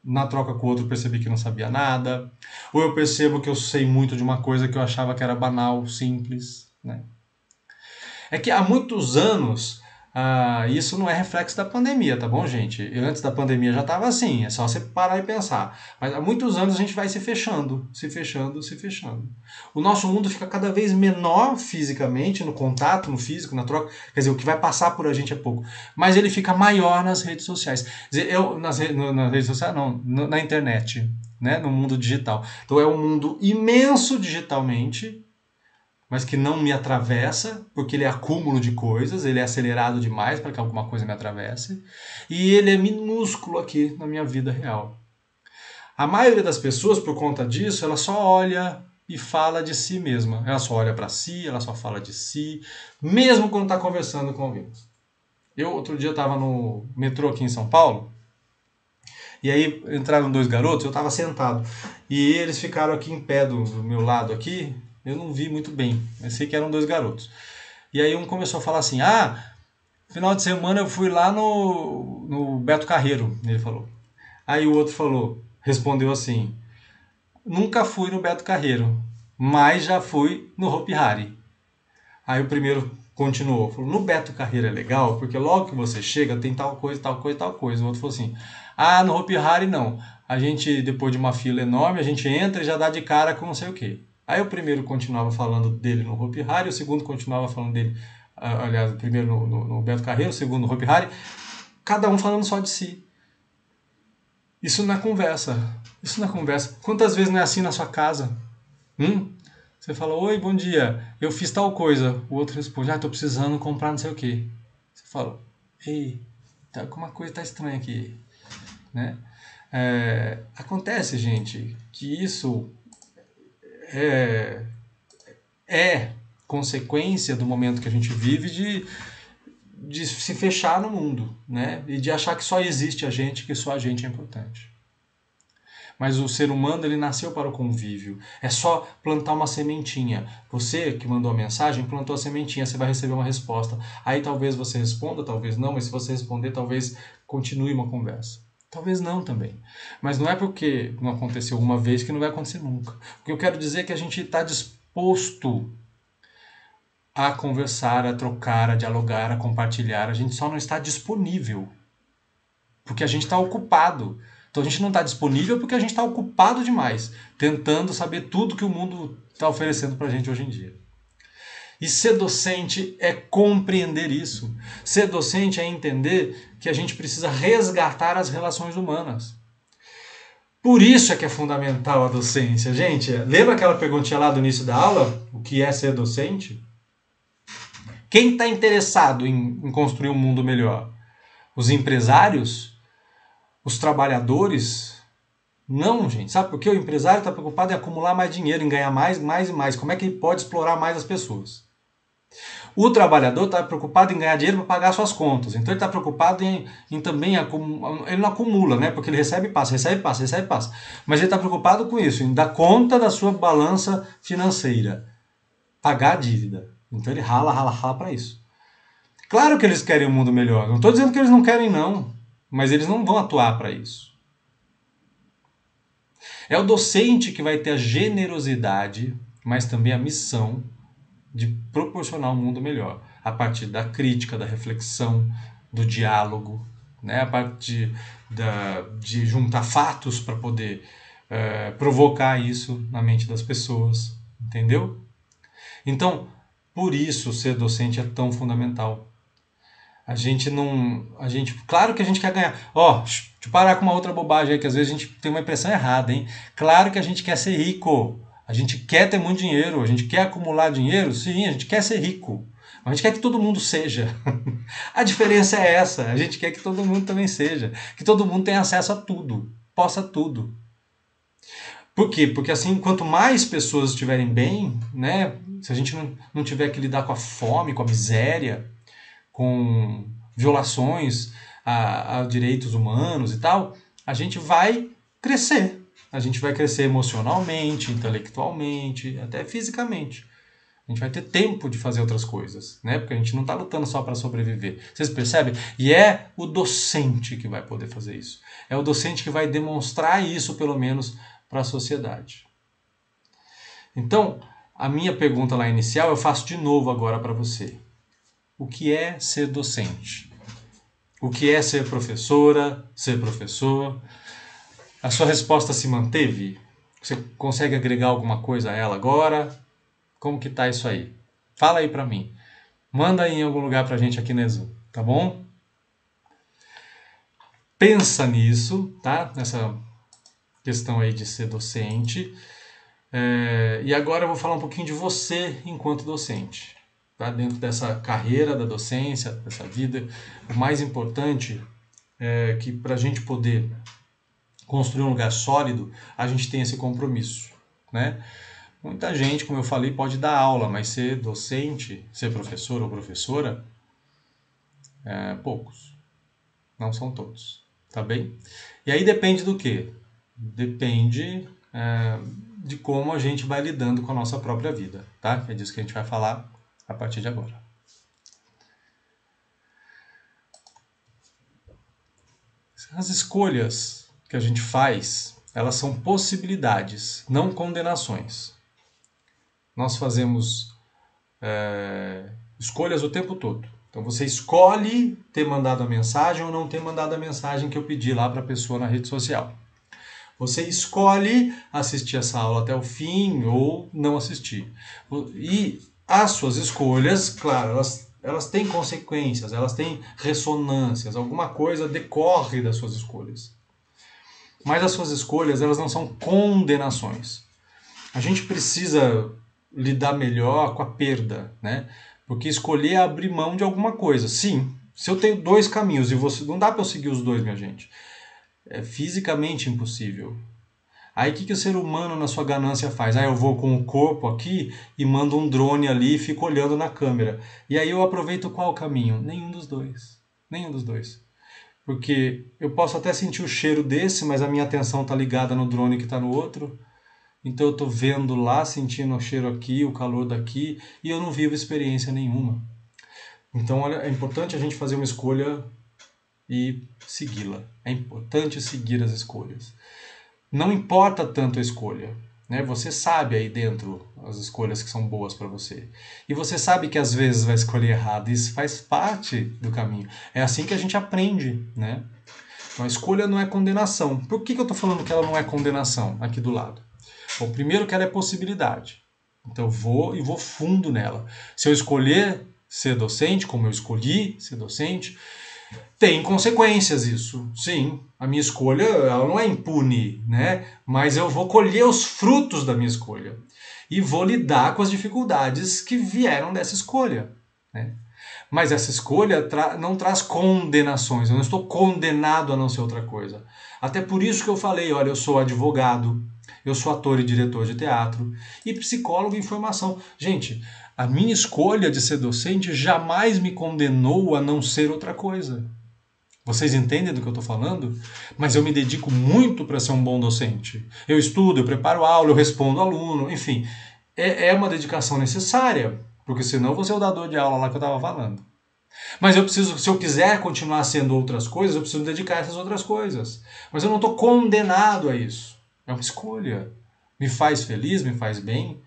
na troca com o outro percebi que não sabia nada. Ou eu percebo que eu sei muito de uma coisa que eu achava que era banal, simples, né? É que há muitos anos, isso não é reflexo da pandemia, tá bom, gente? Antes da pandemia já estava assim, é só você parar e pensar. Mas há muitos anos a gente vai se fechando, se fechando, se fechando. O nosso mundo fica cada vez menor fisicamente, no contato, no físico, na troca. Quer dizer, o que vai passar por a gente é pouco. Mas ele fica maior nas redes sociais. Quer dizer, nas redes sociais não, na internet, né? No mundo digital. Então é um mundo imenso digitalmente, mas que não me atravessa, porque ele é acúmulo de coisas, ele é acelerado demais para que alguma coisa me atravesse, e ele é minúsculo aqui na minha vida real. A maioria das pessoas, por conta disso, ela só olha e fala de si mesma. Ela só olha para si, ela só fala de si, mesmo quando está conversando com alguém. Outro dia, estava no metrô aqui em São Paulo, e aí entraram 2 garotos, eu estava sentado, e eles ficaram aqui em pé do meu lado aqui. Eu não vi muito bem, mas sei que eram 2 garotos. E aí um começou a falar assim, final de semana eu fui lá no Beto Carreiro, ele falou. Aí o outro respondeu assim, nunca fui no Beto Carreiro, mas já fui no Hopi Hari. Aí o primeiro continuou. Falou, no Beto Carreiro é legal, porque logo que você chega tem tal coisa, tal coisa, tal coisa. O outro falou assim, no Hopi Hari não. A gente, depois de uma fila enorme, a gente entra e já dá de cara com não sei o quê. Aí o primeiro continuava falando dele no Hopi Hari, o segundo continuava falando dele, aliás, o primeiro no Beto Carreiro, o segundo no Hopi Hari, cada um falando só de si. Isso não é conversa. Isso não é conversa. Quantas vezes não é assim na sua casa? Você fala, oi, bom dia, eu fiz tal coisa. O outro responde, estou precisando comprar não sei o quê. Você fala, ei, alguma coisa está estranha aqui. Né? Acontece, gente, que isso é consequência do momento que a gente vive de se fechar no mundo, né? E de achar que só existe a gente, que só a gente é importante. Mas o ser humano, ele nasceu para o convívio. É só plantar uma sementinha. Você que mandou a mensagem, plantou a sementinha, você vai receber uma resposta. Aí talvez você responda, talvez não, mas se você responder, talvez continue uma conversa. Talvez não também. Mas não é porque não aconteceu uma vez que não vai acontecer nunca. O que eu quero dizer é que a gente está disposto a conversar, a trocar, a dialogar, a compartilhar. A gente só não está disponível. Porque a gente está ocupado. Então a gente não está disponível porque a gente está ocupado demais, tentando saber tudo que o mundo está oferecendo para a gente hoje em dia. E ser docente é compreender isso. Ser docente é entender que a gente precisa resgatar as relações humanas. Por isso é que é fundamental a docência. Gente, lembra aquela perguntinha lá do início da aula? O que é ser docente? Quem está interessado em construir um mundo melhor? Os empresários? Os trabalhadores? Não, gente. Sabe por quê? O empresário está preocupado em acumular mais dinheiro, em ganhar mais e mais. Como é que ele pode explorar mais as pessoas? O trabalhador está preocupado em ganhar dinheiro para pagar suas contas. Então ele está preocupado em também... Ele não acumula, né? Porque ele recebe e passa, recebe e passa, recebe e passa. Mas ele está preocupado com isso, em dar conta da sua balança financeira. Pagar a dívida. Então ele rala para isso. Claro que eles querem um mundo melhor. Não estou dizendo que eles não querem, não. Mas eles não vão atuar para isso. É o docente que vai ter a generosidade, mas também a missão de proporcionar um mundo melhor. A partir da crítica, da reflexão, do diálogo, né? A partir de juntar fatos para poder provocar isso na mente das pessoas. Entendeu? Então, por isso ser docente é tão fundamental. Claro que a gente quer ganhar. Deixa eu parar com uma outra bobagem aí, que às vezes a gente tem uma impressão errada, hein? Claro que a gente quer ser rico. A gente quer ter muito dinheiro. A gente quer acumular dinheiro. Sim, a gente quer ser rico. Mas a gente quer que todo mundo seja. A diferença é essa. A gente quer que todo mundo também seja. Que todo mundo tenha acesso a tudo. Possa tudo. Por quê? Porque assim, quanto mais pessoas estiverem bem, né? Se a gente não tiver que lidar com a fome, com a miséria, com violações a direitos humanos e tal, a gente vai crescer. A gente vai crescer emocionalmente, intelectualmente, até fisicamente. A gente vai ter tempo de fazer outras coisas, né? Porque a gente não está lutando só para sobreviver. Vocês percebem? E é o docente que vai poder fazer isso. É o docente que vai demonstrar isso, pelo menos, para a sociedade. Então, a minha pergunta lá inicial, eu faço de novo agora para você. O que é ser docente? O que é ser professora, ser professor? A sua resposta se manteve? Você consegue agregar alguma coisa a ela agora? Como que tá isso aí? Fala aí para mim. Manda aí em algum lugar pra gente aqui no Exu, tá bom? Pensa nisso, tá? Nessa questão aí de ser docente. E agora eu vou falar um pouquinho de você enquanto docente. Tá? Dentro dessa carreira da docência, dessa vida, o mais importante é que para a gente poder construir um lugar sólido, a gente tem esse compromisso, né? Muita gente, como eu falei, pode dar aula, mas ser docente, ser professor ou professora, poucos. Não são todos, tá bem? E aí depende do quê? Depende de como a gente vai lidando com a nossa própria vida, tá? É disso que a gente vai falar a partir de agora. As escolhas que a gente faz, elas são possibilidades, não condenações. Nós fazemos Escolhas o tempo todo. Então você escolhe ter mandado a mensagem ou não ter mandado a mensagem que eu pedi lá para a pessoa na rede social. Você escolhe assistir essa aula até o fim ou não assistir. E as suas escolhas, claro, elas têm consequências, elas têm ressonâncias, alguma coisa decorre das suas escolhas. Mas as suas escolhas, elas não são condenações. A gente precisa lidar melhor com a perda, né? Porque escolher é abrir mão de alguma coisa. Sim, se eu tenho dois caminhos e você não dá para eu seguir os dois, minha gente. É fisicamente impossível. Aí o que o ser humano na sua ganância faz? Eu vou com o corpo aqui e mando um drone ali e fico olhando na câmera. E aí eu aproveito qual caminho? Nenhum dos dois. Nenhum dos dois. Porque eu posso até sentir o cheiro desse, mas a minha atenção está ligada no drone que está no outro. Então eu estou vendo lá, sentindo o cheiro aqui, o calor daqui, e eu não vivo experiência nenhuma. Então olha, é importante a gente fazer uma escolha e segui-la. É importante seguir as escolhas. Não importa tanto a escolha, né? Você sabe aí dentro as escolhas que são boas para você. E você sabe que às vezes vai escolher errado. Isso faz parte do caminho. É assim que a gente aprende, né? Então a escolha não é condenação. Por que eu estou falando que ela não é condenação aqui do lado? Bom, primeiro que ela é possibilidade. Então eu vou fundo nela. Se eu escolher ser docente, como eu escolhi ser docente, tem consequências isso. Sim, a minha escolha ela não é impune, né? Mas eu vou colher os frutos da minha escolha. E vou lidar com as dificuldades que vieram dessa escolha, né? Mas essa escolha não traz condenações. Eu não estou condenado a não ser outra coisa. Até por isso que eu falei, olha, eu sou advogado, eu sou ator e diretor de teatro e psicólogo em formação. Gente, a minha escolha de ser docente jamais me condenou a não ser outra coisa. Vocês entendem do que eu estou falando? Mas eu me dedico muito para ser um bom docente. Eu estudo, eu preparo aula, eu respondo aluno, enfim. É uma dedicação necessária, porque senão eu vou ser o dador de aula lá que eu estava falando. Mas eu preciso, se eu quiser continuar sendo outras coisas, eu preciso me dedicar a essas outras coisas. Mas eu não estou condenado a isso. É uma escolha. Me faz feliz, me faz bem,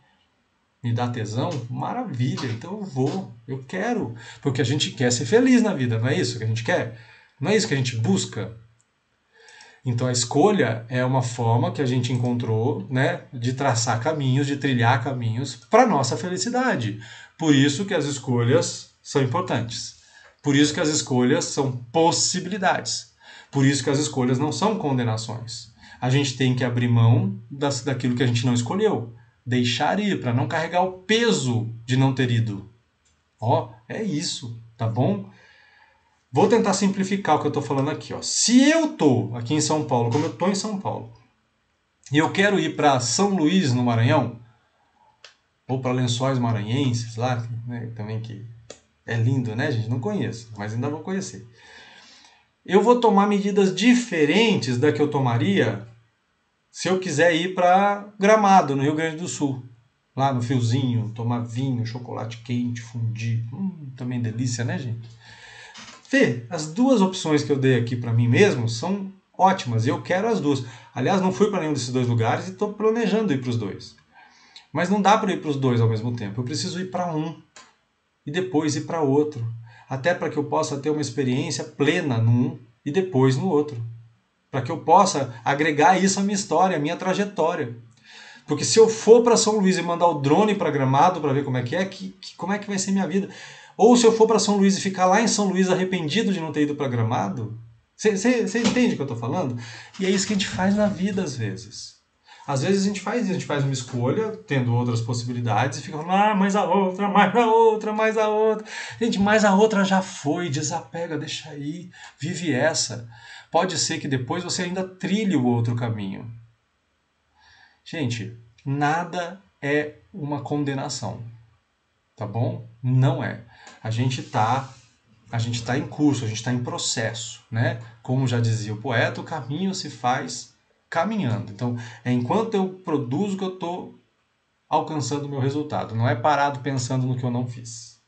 me dá tesão, maravilha. Então eu quero. Porque a gente quer ser feliz na vida, não é isso que a gente quer? Não é isso que a gente busca? Então a escolha é uma forma que a gente encontrou, né, de traçar caminhos, de trilhar caminhos para a nossa felicidade. Por isso que as escolhas são importantes. Por isso que as escolhas são possibilidades. Por isso que as escolhas não são condenações. A gente tem que abrir mão daquilo que a gente não escolheu. Deixar ir, para não carregar o peso de não ter ido. É isso, tá bom? Vou tentar simplificar o que eu estou falando aqui. Se eu estou aqui em São Paulo, como eu estou em São Paulo, e eu quero ir para São Luís, no Maranhão, ou para Lençóis Maranhenses, lá, né, também que é lindo, né, gente? Não conheço, mas ainda vou conhecer. Eu vou tomar medidas diferentes da que eu tomaria se eu quiser ir para Gramado, no Rio Grande do Sul. Lá no Fiozinho, tomar vinho, chocolate quente, fundir. Também delícia, né, gente? Fê, as duas opções que eu dei aqui para mim mesmo são ótimas e eu quero as duas. Aliás, não fui para nenhum desses dois lugares e estou planejando ir para os dois. Mas não dá para ir para os dois ao mesmo tempo. Eu preciso ir para um e depois ir para outro. Até para que eu possa ter uma experiência plena num e depois no outro. Para que eu possa agregar isso à minha história, à minha trajetória. Porque se eu for para São Luís e mandar o drone para Gramado para ver como é que é, como é que vai ser minha vida? Ou se eu for para São Luís e ficar lá em São Luís arrependido de não ter ido para Gramado? Você entende o que eu estou falando? E é isso que a gente faz na vida às vezes. Às vezes a gente faz uma escolha, tendo outras possibilidades, e fica falando, mais a outra, mais a outra, mais a outra. Gente, mais a outra já foi, desapega, deixa aí, vive essa. Pode ser que depois você ainda trilhe o outro caminho. Gente, nada é uma condenação, tá bom? Não é. A gente tá em curso, a gente está em processo, né? Como já dizia o poeta, o caminho se faz caminhando. Então, é enquanto eu produzo que eu estou alcançando o meu resultado. Não é parado pensando no que eu não fiz.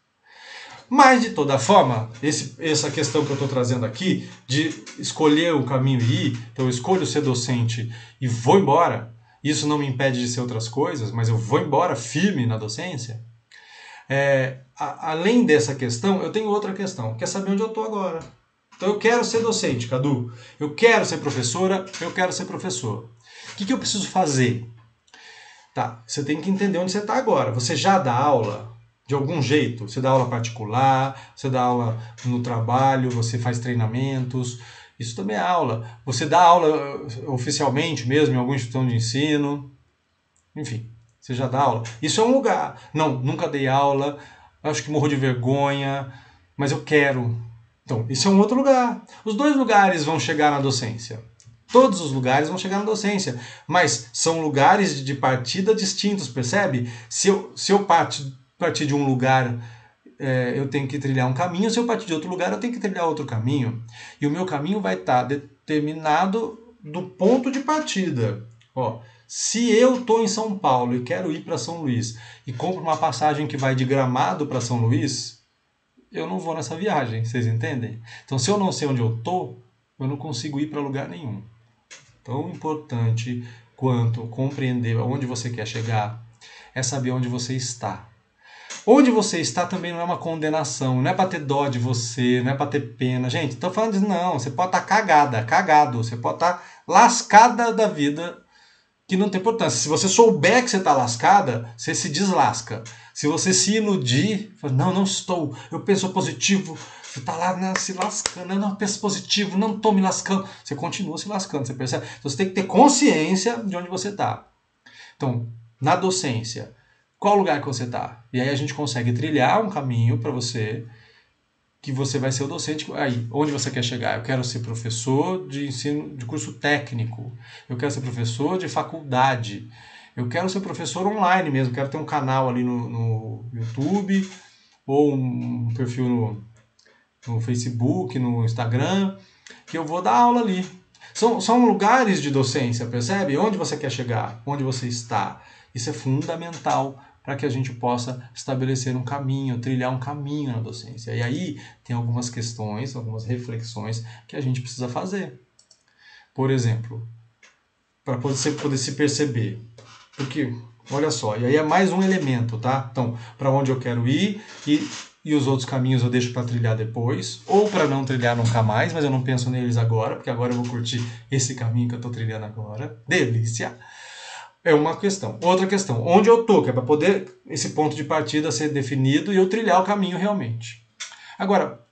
Mas, de toda forma, essa questão que eu estou trazendo aqui, de escolher o caminho e ir, então eu escolho ser docente e vou embora, isso não me impede de ser outras coisas, mas eu vou embora firme na docência, Além dessa questão, eu tenho outra questão, que é saber onde eu estou agora. Então eu quero ser docente, Cadu. Eu quero ser professora, eu quero ser professor. O que eu preciso fazer? Tá, você tem que entender onde você está agora. Você já dá aula de algum jeito? Você dá aula particular, você dá aula no trabalho, você faz treinamentos. Isso também é aula. Você dá aula oficialmente mesmo em alguma instituição de ensino. Enfim, você já dá aula. Isso é um lugar. Não, nunca dei aula, acho que morro de vergonha, mas eu quero. Então, isso é um outro lugar. Os dois lugares vão chegar na docência. Todos os lugares vão chegar na docência. Mas são lugares de partida distintos, percebe? Se eu partir de um lugar, eu tenho que trilhar um caminho. Se eu partir de outro lugar, eu tenho que trilhar outro caminho. E o meu caminho vai estar determinado do ponto de partida. Ó, se eu estou em São Paulo e quero ir para São Luís e compro uma passagem que vai de Gramado para São Luís, eu não vou nessa viagem, vocês entendem? Então, se eu não sei onde eu estou, eu não consigo ir para lugar nenhum. Tão importante quanto compreender onde você quer chegar é saber onde você está. Onde você está também não é uma condenação, não é para ter dó de você, não é para ter pena. Gente, estou falando disso, não, você pode estar cagado, você pode estar lascada da vida, que não tem importância. Se você souber que você está lascada, você se deslasca. Se você se iludir, não estou, eu penso positivo, você está lá se lascando, eu não penso positivo, não estou me lascando. Você continua se lascando, você percebe? Então você tem que ter consciência de onde você está. Então, na docência, qual lugar que você está? E aí a gente consegue trilhar um caminho para você, que você vai ser o docente. Aí, onde você quer chegar? Eu quero ser professor de ensino de curso técnico. Eu quero ser professor de faculdade. Eu quero ser professor online mesmo. Quero ter um canal ali no YouTube ou um perfil no Facebook, no Instagram, que eu vou dar aula ali. São lugares de docência, percebe? Onde você quer chegar? Onde você está? Isso é fundamental para que a gente possa estabelecer um caminho, trilhar um caminho na docência. E aí tem algumas questões, algumas reflexões que a gente precisa fazer. Por exemplo, para poder se perceber. Porque, olha só, e aí é mais um elemento, tá? Então, para onde eu quero ir e os outros caminhos eu deixo para trilhar depois, ou para não trilhar nunca mais, mas eu não penso neles agora, porque agora eu vou curtir esse caminho que eu estou trilhando agora. Delícia! É uma questão. Outra questão, onde eu estou, que é para poder esse ponto de partida ser definido e eu trilhar o caminho realmente. Agora,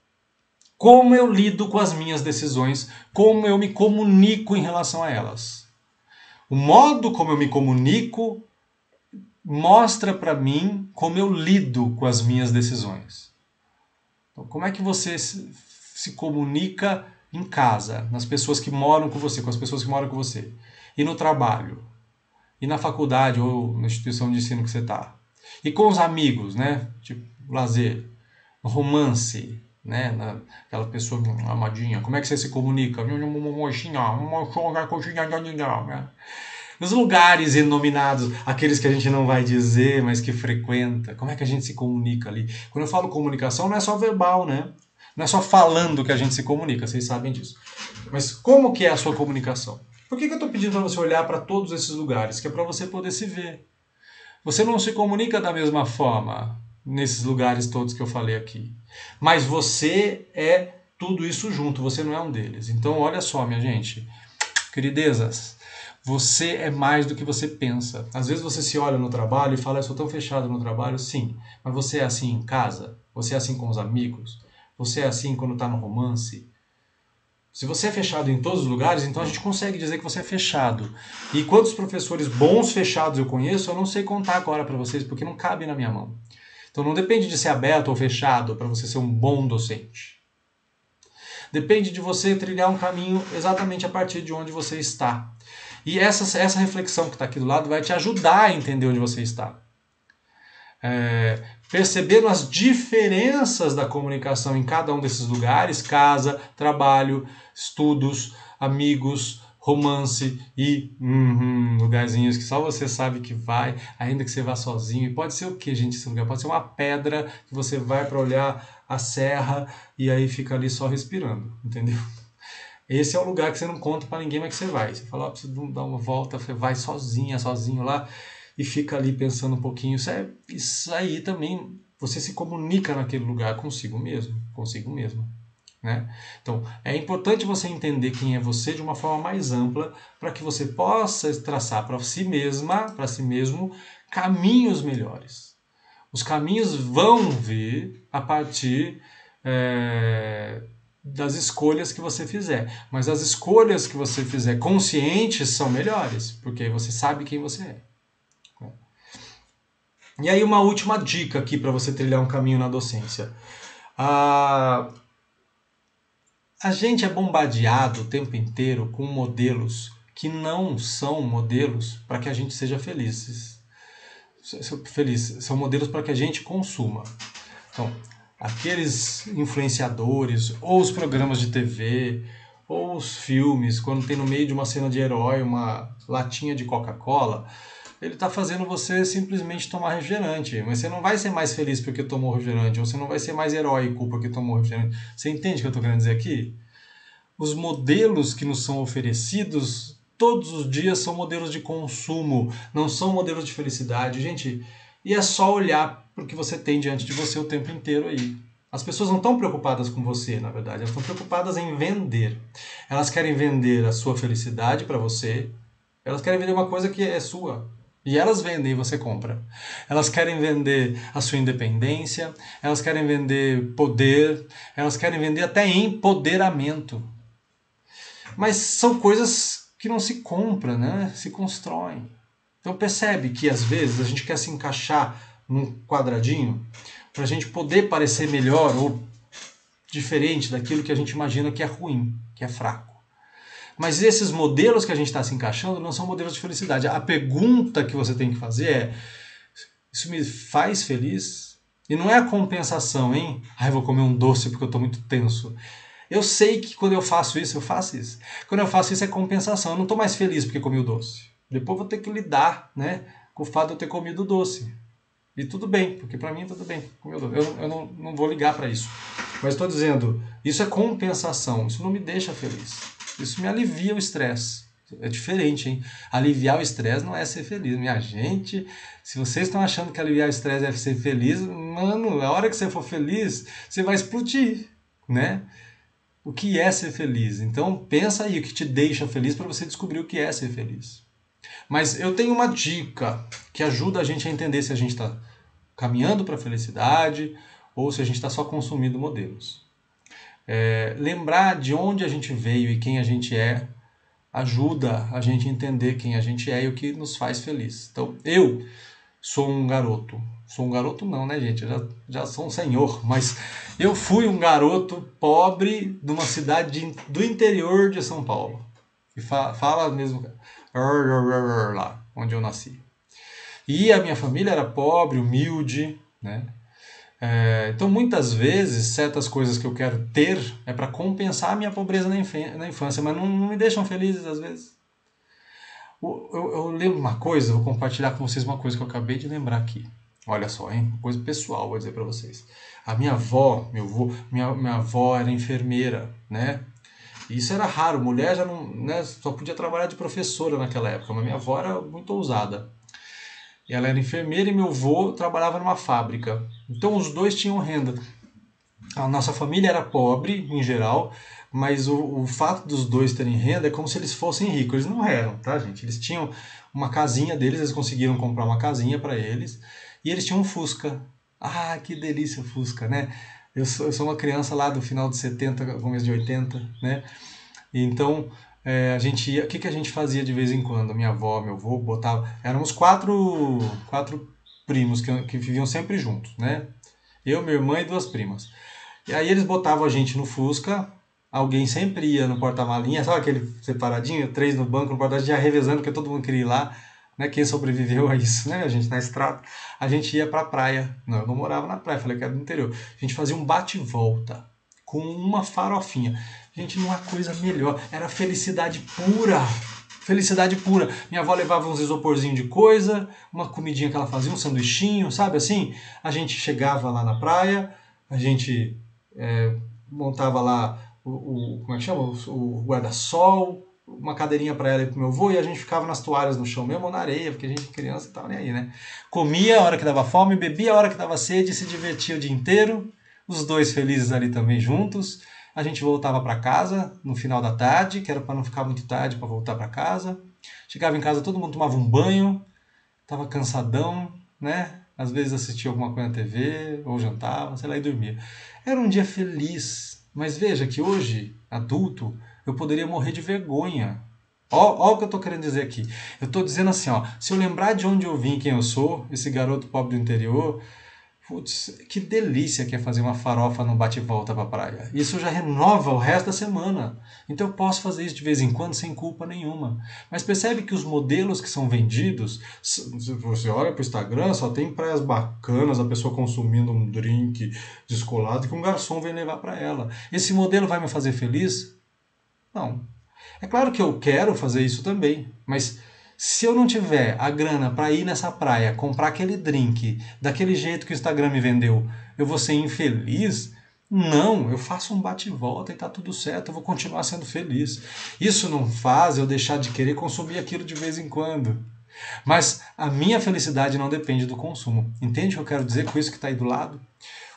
como eu lido com as minhas decisões, como eu me comunico em relação a elas. O modo como eu me comunico mostra para mim como eu lido com as minhas decisões. Então, como é que você se comunica em casa, nas pessoas que moram com você, com as pessoas que moram com você, e no trabalho, e na faculdade ou na instituição de ensino que você está, e com os amigos, né? Tipo, lazer, romance, né? Aquela pessoa amadinha, como é que você se comunica? Nos lugares inominados, aqueles que a gente não vai dizer, mas que frequenta, como é que a gente se comunica ali? Quando eu falo comunicação, não é só verbal, né? Não é só falando que a gente se comunica, vocês sabem disso. Mas como que é a sua comunicação? Por que eu estou pedindo para você olhar para todos esses lugares? Que é para você poder se ver. Você não se comunica da mesma forma nesses lugares todos que eu falei aqui. Mas você é tudo isso junto, você não é um deles. Então, olha só, minha gente, queridezas, você é mais do que você pensa. Às vezes você se olha no trabalho e fala, eu sou tão fechado no trabalho, sim. Mas você é assim em casa? Você é assim com os amigos? Você é assim quando está no romance? Se você é fechado em todos os lugares, então a gente consegue dizer que você é fechado. E quantos professores bons fechados eu conheço, eu não sei contar agora para vocês, porque não cabe na minha mão. Então não depende de ser aberto ou fechado para você ser um bom docente. Depende de você trilhar um caminho exatamente a partir de onde você está. E essa reflexão que está aqui do lado vai te ajudar a entender onde você está. Percebendo as diferenças da comunicação em cada um desses lugares, casa, trabalho, estudos, amigos, romance e lugarzinhos que só você sabe que vai, ainda que você vá sozinho. E pode ser o que, gente, esse lugar? Pode ser uma pedra que você vai para olhar a serra e aí fica ali só respirando, entendeu? Esse é o lugar que você não conta para ninguém, mas que você vai. Você fala, preciso dar uma volta, você vai sozinho lá, e fica ali pensando um pouquinho. Isso aí também você se comunica naquele lugar consigo mesmo, consigo mesma. Né? Então, é importante você entender quem é você de uma forma mais ampla para que você possa traçar para si mesma, para si mesmo, caminhos melhores. Os caminhos vão vir a partir das escolhas que você fizer. Mas as escolhas que você fizer conscientes são melhores, porque aí você sabe quem você é. E aí uma última dica aqui para você trilhar um caminho na docência. A gente é bombardeado o tempo inteiro com modelos que não são modelos para que a gente seja feliz. São modelos para que a gente consuma. Então, aqueles influenciadores, ou os programas de TV, ou os filmes, quando tem no meio de uma cena de herói uma latinha de Coca-Cola, ele está fazendo você simplesmente tomar refrigerante. Mas você não vai ser mais feliz porque tomou refrigerante, ou você não vai ser mais heróico porque tomou refrigerante. Você entende o que eu estou querendo dizer aqui? Os modelos que nos são oferecidos todos os dias são modelos de consumo, não são modelos de felicidade. Gente, e é só olhar para o que você tem diante de você o tempo inteiro aí. As pessoas não estão preocupadas com você, na verdade. Elas estão preocupadas em vender. Elas querem vender a sua felicidade para você. Elas querem vender uma coisa que é sua. E elas vendem e você compra. Elas querem vender a sua independência, elas querem vender poder, elas querem vender até empoderamento. Mas são coisas que não se compram, né? Se constroem. Então percebe que às vezes a gente quer se encaixar num quadradinho para a gente poder parecer melhor ou diferente daquilo que a gente imagina que é ruim, que é fraco. Mas esses modelos que a gente está se encaixando não são modelos de felicidade. A pergunta que você tem que fazer é: isso me faz feliz? E não é a compensação, hein? Eu vou comer um doce porque eu estou muito tenso. Eu sei que quando eu faço isso, Quando eu faço isso é compensação. Eu não estou mais feliz porque comi o doce. Depois vou ter que lidar, né, com o fato de eu ter comido o doce. E tudo bem, porque para mim tudo bem. Eu não vou ligar para isso. Mas estou dizendo, isso é compensação. Isso não me deixa feliz. Isso me alivia o estresse. É diferente, hein? Aliviar o estresse não é ser feliz. Minha gente, se vocês estão achando que aliviar o estresse é ser feliz, mano, a hora que você for feliz, você vai explodir, né? O que é ser feliz? Então, pensa aí o que te deixa feliz para você descobrir o que é ser feliz. Mas eu tenho uma dica que ajuda a gente a entender se a gente está caminhando para a felicidade ou se a gente está só consumindo modelos. Lembrar de onde a gente veio e quem a gente é ajuda a gente a entender quem a gente é e o que nos faz feliz. Então, eu sou um garoto. Sou um garoto não, né, gente? Eu já sou um senhor, mas eu fui um garoto pobre de uma cidade do interior de São Paulo. E fala mesmo lá, onde eu nasci. E a minha família era pobre, humilde, né? Então, muitas vezes, certas coisas que eu quero ter é para compensar a minha pobreza na infância, mas não me deixam felizes às vezes. Eu lembro uma coisa, vou compartilhar com vocês uma coisa que eu acabei de lembrar aqui. Olha só, hein? Coisa pessoal, vou dizer para vocês. A minha avó, minha avó era enfermeira, né? E isso era raro, mulher já não, né, só podia trabalhar de professora naquela época, mas minha avó era muito ousada. E ela era enfermeira e meu avô trabalhava numa fábrica. Então os dois tinham renda. A nossa família era pobre, em geral, mas o fato dos dois terem renda é como se eles fossem ricos. Eles não eram, tá, gente? Eles tinham uma casinha deles, eles conseguiram comprar uma casinha para eles, e eles tinham um Fusca. Ah, que delícia o Fusca, né? Eu sou uma criança lá do final de 70, começo de 80, né? Então, a gente ia... O que a gente fazia de vez em quando? Minha avó, meu avô, botava... Éramos quatro primos que viviam sempre juntos, né? Eu, minha irmã e 2 primas. E aí eles botavam a gente no Fusca, alguém sempre ia no porta-malinha, sabe aquele separadinho? 3 no banco, no porta-malinha, já revezando, porque todo mundo queria ir lá, né? Quem sobreviveu a isso, né? A gente na estrada. A gente ia pra praia. Não, eu não morava na praia, falei que era do interior. A gente fazia um bate-volta com uma farofinha. Gente, não há coisa melhor. Era felicidade pura. Felicidade pura. Minha avó levava uns isoporzinhos de coisa, uma comidinha que ela fazia, um sanduichinho, sabe assim? A gente chegava lá na praia, a gente montava lá como é que chama? O guarda-sol, uma cadeirinha para ela e pro meu avô, e a gente ficava nas toalhas no chão mesmo ou na areia, porque a gente criança e tava nem aí, né? Comia a hora que dava fome, bebia a hora que dava sede, se divertia o dia inteiro, os dois felizes ali também juntos. A gente voltava para casa no final da tarde, que era para não ficar muito tarde para voltar para casa. Chegava em casa, todo mundo tomava um banho, tava cansadão, né? Às vezes assistia alguma coisa na TV, ou jantava, sei lá, e dormia. Era um dia feliz, mas veja que hoje, adulto, eu poderia morrer de vergonha. Ó o que eu tô querendo dizer aqui. Eu tô dizendo assim, ó, se eu lembrar de onde eu vim, quem eu sou, esse garoto pobre do interior, putz, que delícia que é fazer uma farofa no bate-volta pra praia. Isso já renova o resto da semana. Então eu posso fazer isso de vez em quando sem culpa nenhuma. Mas percebe que os modelos que são vendidos, se você olha pro Instagram, só tem praias bacanas, a pessoa consumindo um drink descolado que um garçom vem levar pra ela. Esse modelo vai me fazer feliz? Não. É claro que eu quero fazer isso também, mas se eu não tiver a grana para ir nessa praia, comprar aquele drink, daquele jeito que o Instagram me vendeu, eu vou ser infeliz? Não, eu faço um bate e volta e tá tudo certo, eu vou continuar sendo feliz. Isso não faz eu deixar de querer consumir aquilo de vez em quando. Mas a minha felicidade não depende do consumo. Entende o que eu quero dizer com isso que está aí do lado?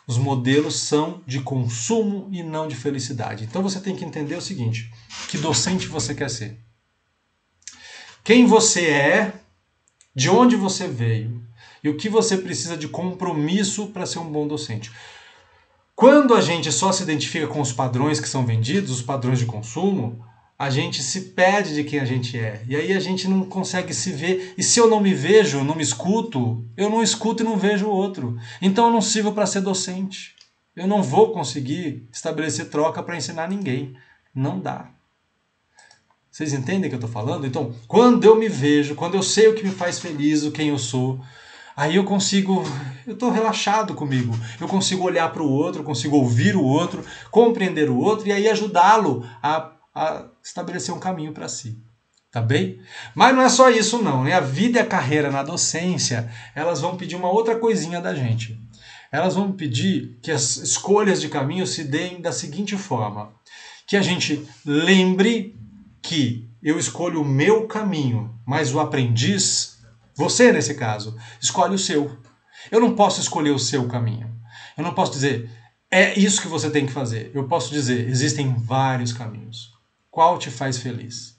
Os modelos são de consumo e não de felicidade. Então você tem que entender o seguinte, que docente você quer ser? Quem você é, de onde você veio e o que você precisa de compromisso para ser um bom docente. Quando a gente só se identifica com os padrões que são vendidos, os padrões de consumo, a gente se perde de quem a gente é. E aí a gente não consegue se ver. E se eu não me vejo, não me escuto, eu não escuto e não vejo o outro. Então eu não sirvo para ser docente. Eu não vou conseguir estabelecer troca para ensinar ninguém. Não dá. Vocês entendem o que eu estou falando? Então, quando eu me vejo, quando eu sei o que me faz feliz, o quem eu sou, aí eu estou relaxado comigo. Eu consigo olhar para o outro, consigo ouvir o outro, compreender o outro e aí ajudá-lo a estabelecer um caminho para si. Tá bem? Mas não é só isso não, né? A vida e a carreira na docência, elas vão pedir uma outra coisinha da gente. Elas vão pedir que as escolhas de caminho se deem da seguinte forma, que a gente lembre que eu escolho o meu caminho, mas o aprendiz, você nesse caso, escolhe o seu. Eu não posso escolher o seu caminho. Eu não posso dizer, é isso que você tem que fazer. Eu posso dizer, existem vários caminhos. Qual te faz feliz?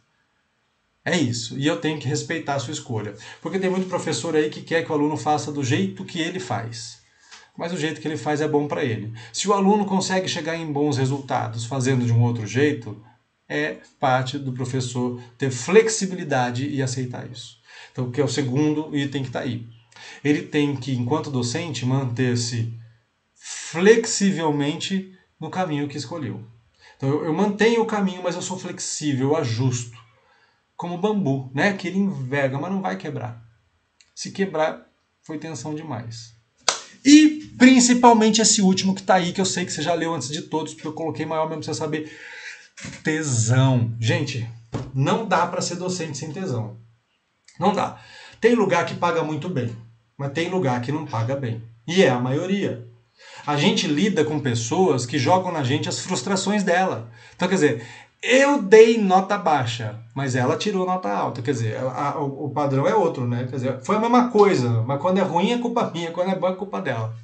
É isso. E eu tenho que respeitar a sua escolha. Porque tem muito professor aí que quer que o aluno faça do jeito que ele faz. Mas o jeito que ele faz é bom para ele. Se o aluno consegue chegar em bons resultados fazendo de um outro jeito, é parte do professor ter flexibilidade e aceitar isso. Então, que é o segundo item que está aí. Ele tem que, enquanto docente, manter-se flexivelmente no caminho que escolheu. Então, eu mantenho o caminho, mas eu sou flexível, eu ajusto. Como o bambu, né? Que ele enverga, mas não vai quebrar. Se quebrar, foi tensão demais. E, principalmente, esse último que está aí, que eu sei que você já leu antes de todos, porque eu coloquei maior mesmo para você saber. Tesão. Gente, não dá para ser docente sem tesão. Não dá. Tem lugar que paga muito bem, mas tem lugar que não paga bem. E é a maioria. A gente lida com pessoas que jogam na gente as frustrações dela. Então, quer dizer, eu dei nota baixa, mas ela tirou nota alta. Quer dizer, o padrão é outro, né? Quer dizer, foi a mesma coisa, mas quando é ruim é culpa minha, quando é bom é culpa dela.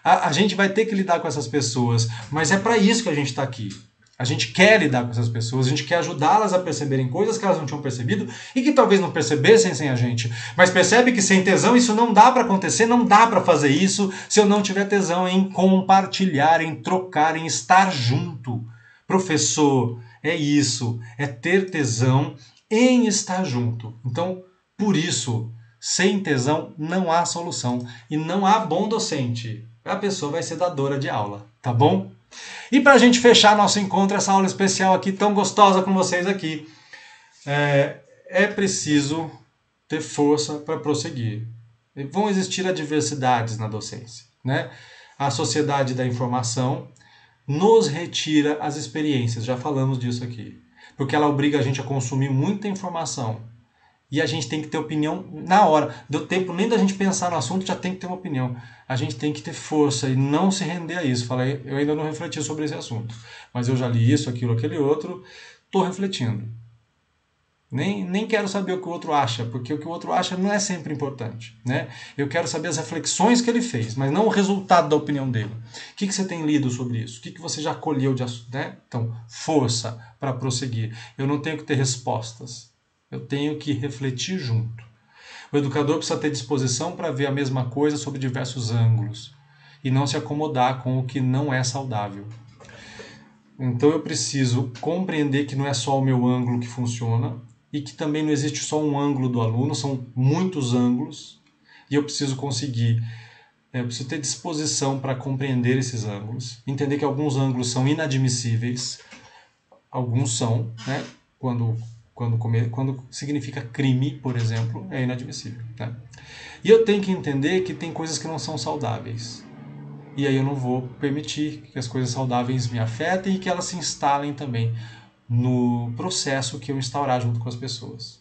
A gente vai ter que lidar com essas pessoas, mas é para isso que a gente está aqui. A gente quer lidar com essas pessoas, a gente quer ajudá-las a perceberem coisas que elas não tinham percebido e que talvez não percebessem sem a gente. Mas percebe que sem tesão isso não dá para acontecer, não dá para fazer isso se eu não tiver tesão em compartilhar, em trocar, em estar junto. Professor, é isso, é ter tesão em estar junto. Então, por isso, sem tesão não há solução e não há bom docente. A pessoa vai ser dadora de aula, tá bom? E para a gente fechar nosso encontro, essa aula especial aqui, tão gostosa com vocês aqui, é preciso ter força para prosseguir. Vão existir adversidades na docência, né? A sociedade da informação nos retira as experiências, já falamos disso aqui, porque ela obriga a gente a consumir muita informação e a gente tem que ter opinião na hora. Deu tempo nem da gente pensar no assunto, já tem que ter uma opinião. A gente tem que ter força e não se render a isso. Falei, eu ainda não refleti sobre esse assunto, mas eu já li isso, aquilo, aquele outro, estou refletindo. Nem quero saber o que o outro acha, porque o que o outro acha não é sempre importante, né? Eu quero saber as reflexões que ele fez, mas não o resultado da opinião dele. O que você tem lido sobre isso? O que você já colheu de assunto, né? Então, força para prosseguir. Eu não tenho que ter respostas. Eu tenho que refletir junto. O educador precisa ter disposição para ver a mesma coisa sob diversos ângulos e não se acomodar com o que não é saudável. Então eu preciso compreender que não é só o meu ângulo que funciona e que também não existe só um ângulo do aluno, são muitos ângulos e eu preciso eu preciso ter disposição para compreender esses ângulos, entender que alguns ângulos são inadmissíveis, alguns são, né? Quando significa crime, por exemplo, é inadmissível, né? E eu tenho que entender que tem coisas que não são saudáveis. E aí eu não vou permitir que as coisas saudáveis me afetem e que elas se instalem também no processo que eu instaurar junto com as pessoas.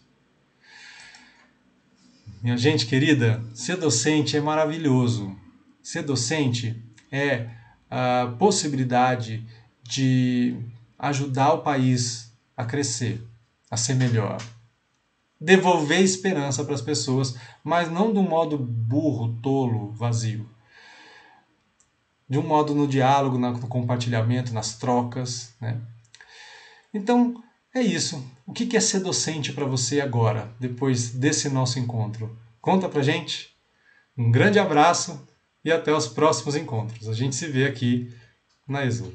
Minha gente querida, ser docente é maravilhoso. Ser docente é a possibilidade de ajudar o país a crescer, a ser melhor. Devolver esperança para as pessoas, mas não de um modo burro, tolo, vazio. De um modo no diálogo, no compartilhamento, nas trocas, né? Então, é isso. O que é ser docente para você agora, depois desse nosso encontro? Conta pra gente. Um grande abraço e até os próximos encontros. A gente se vê aqui na Exul.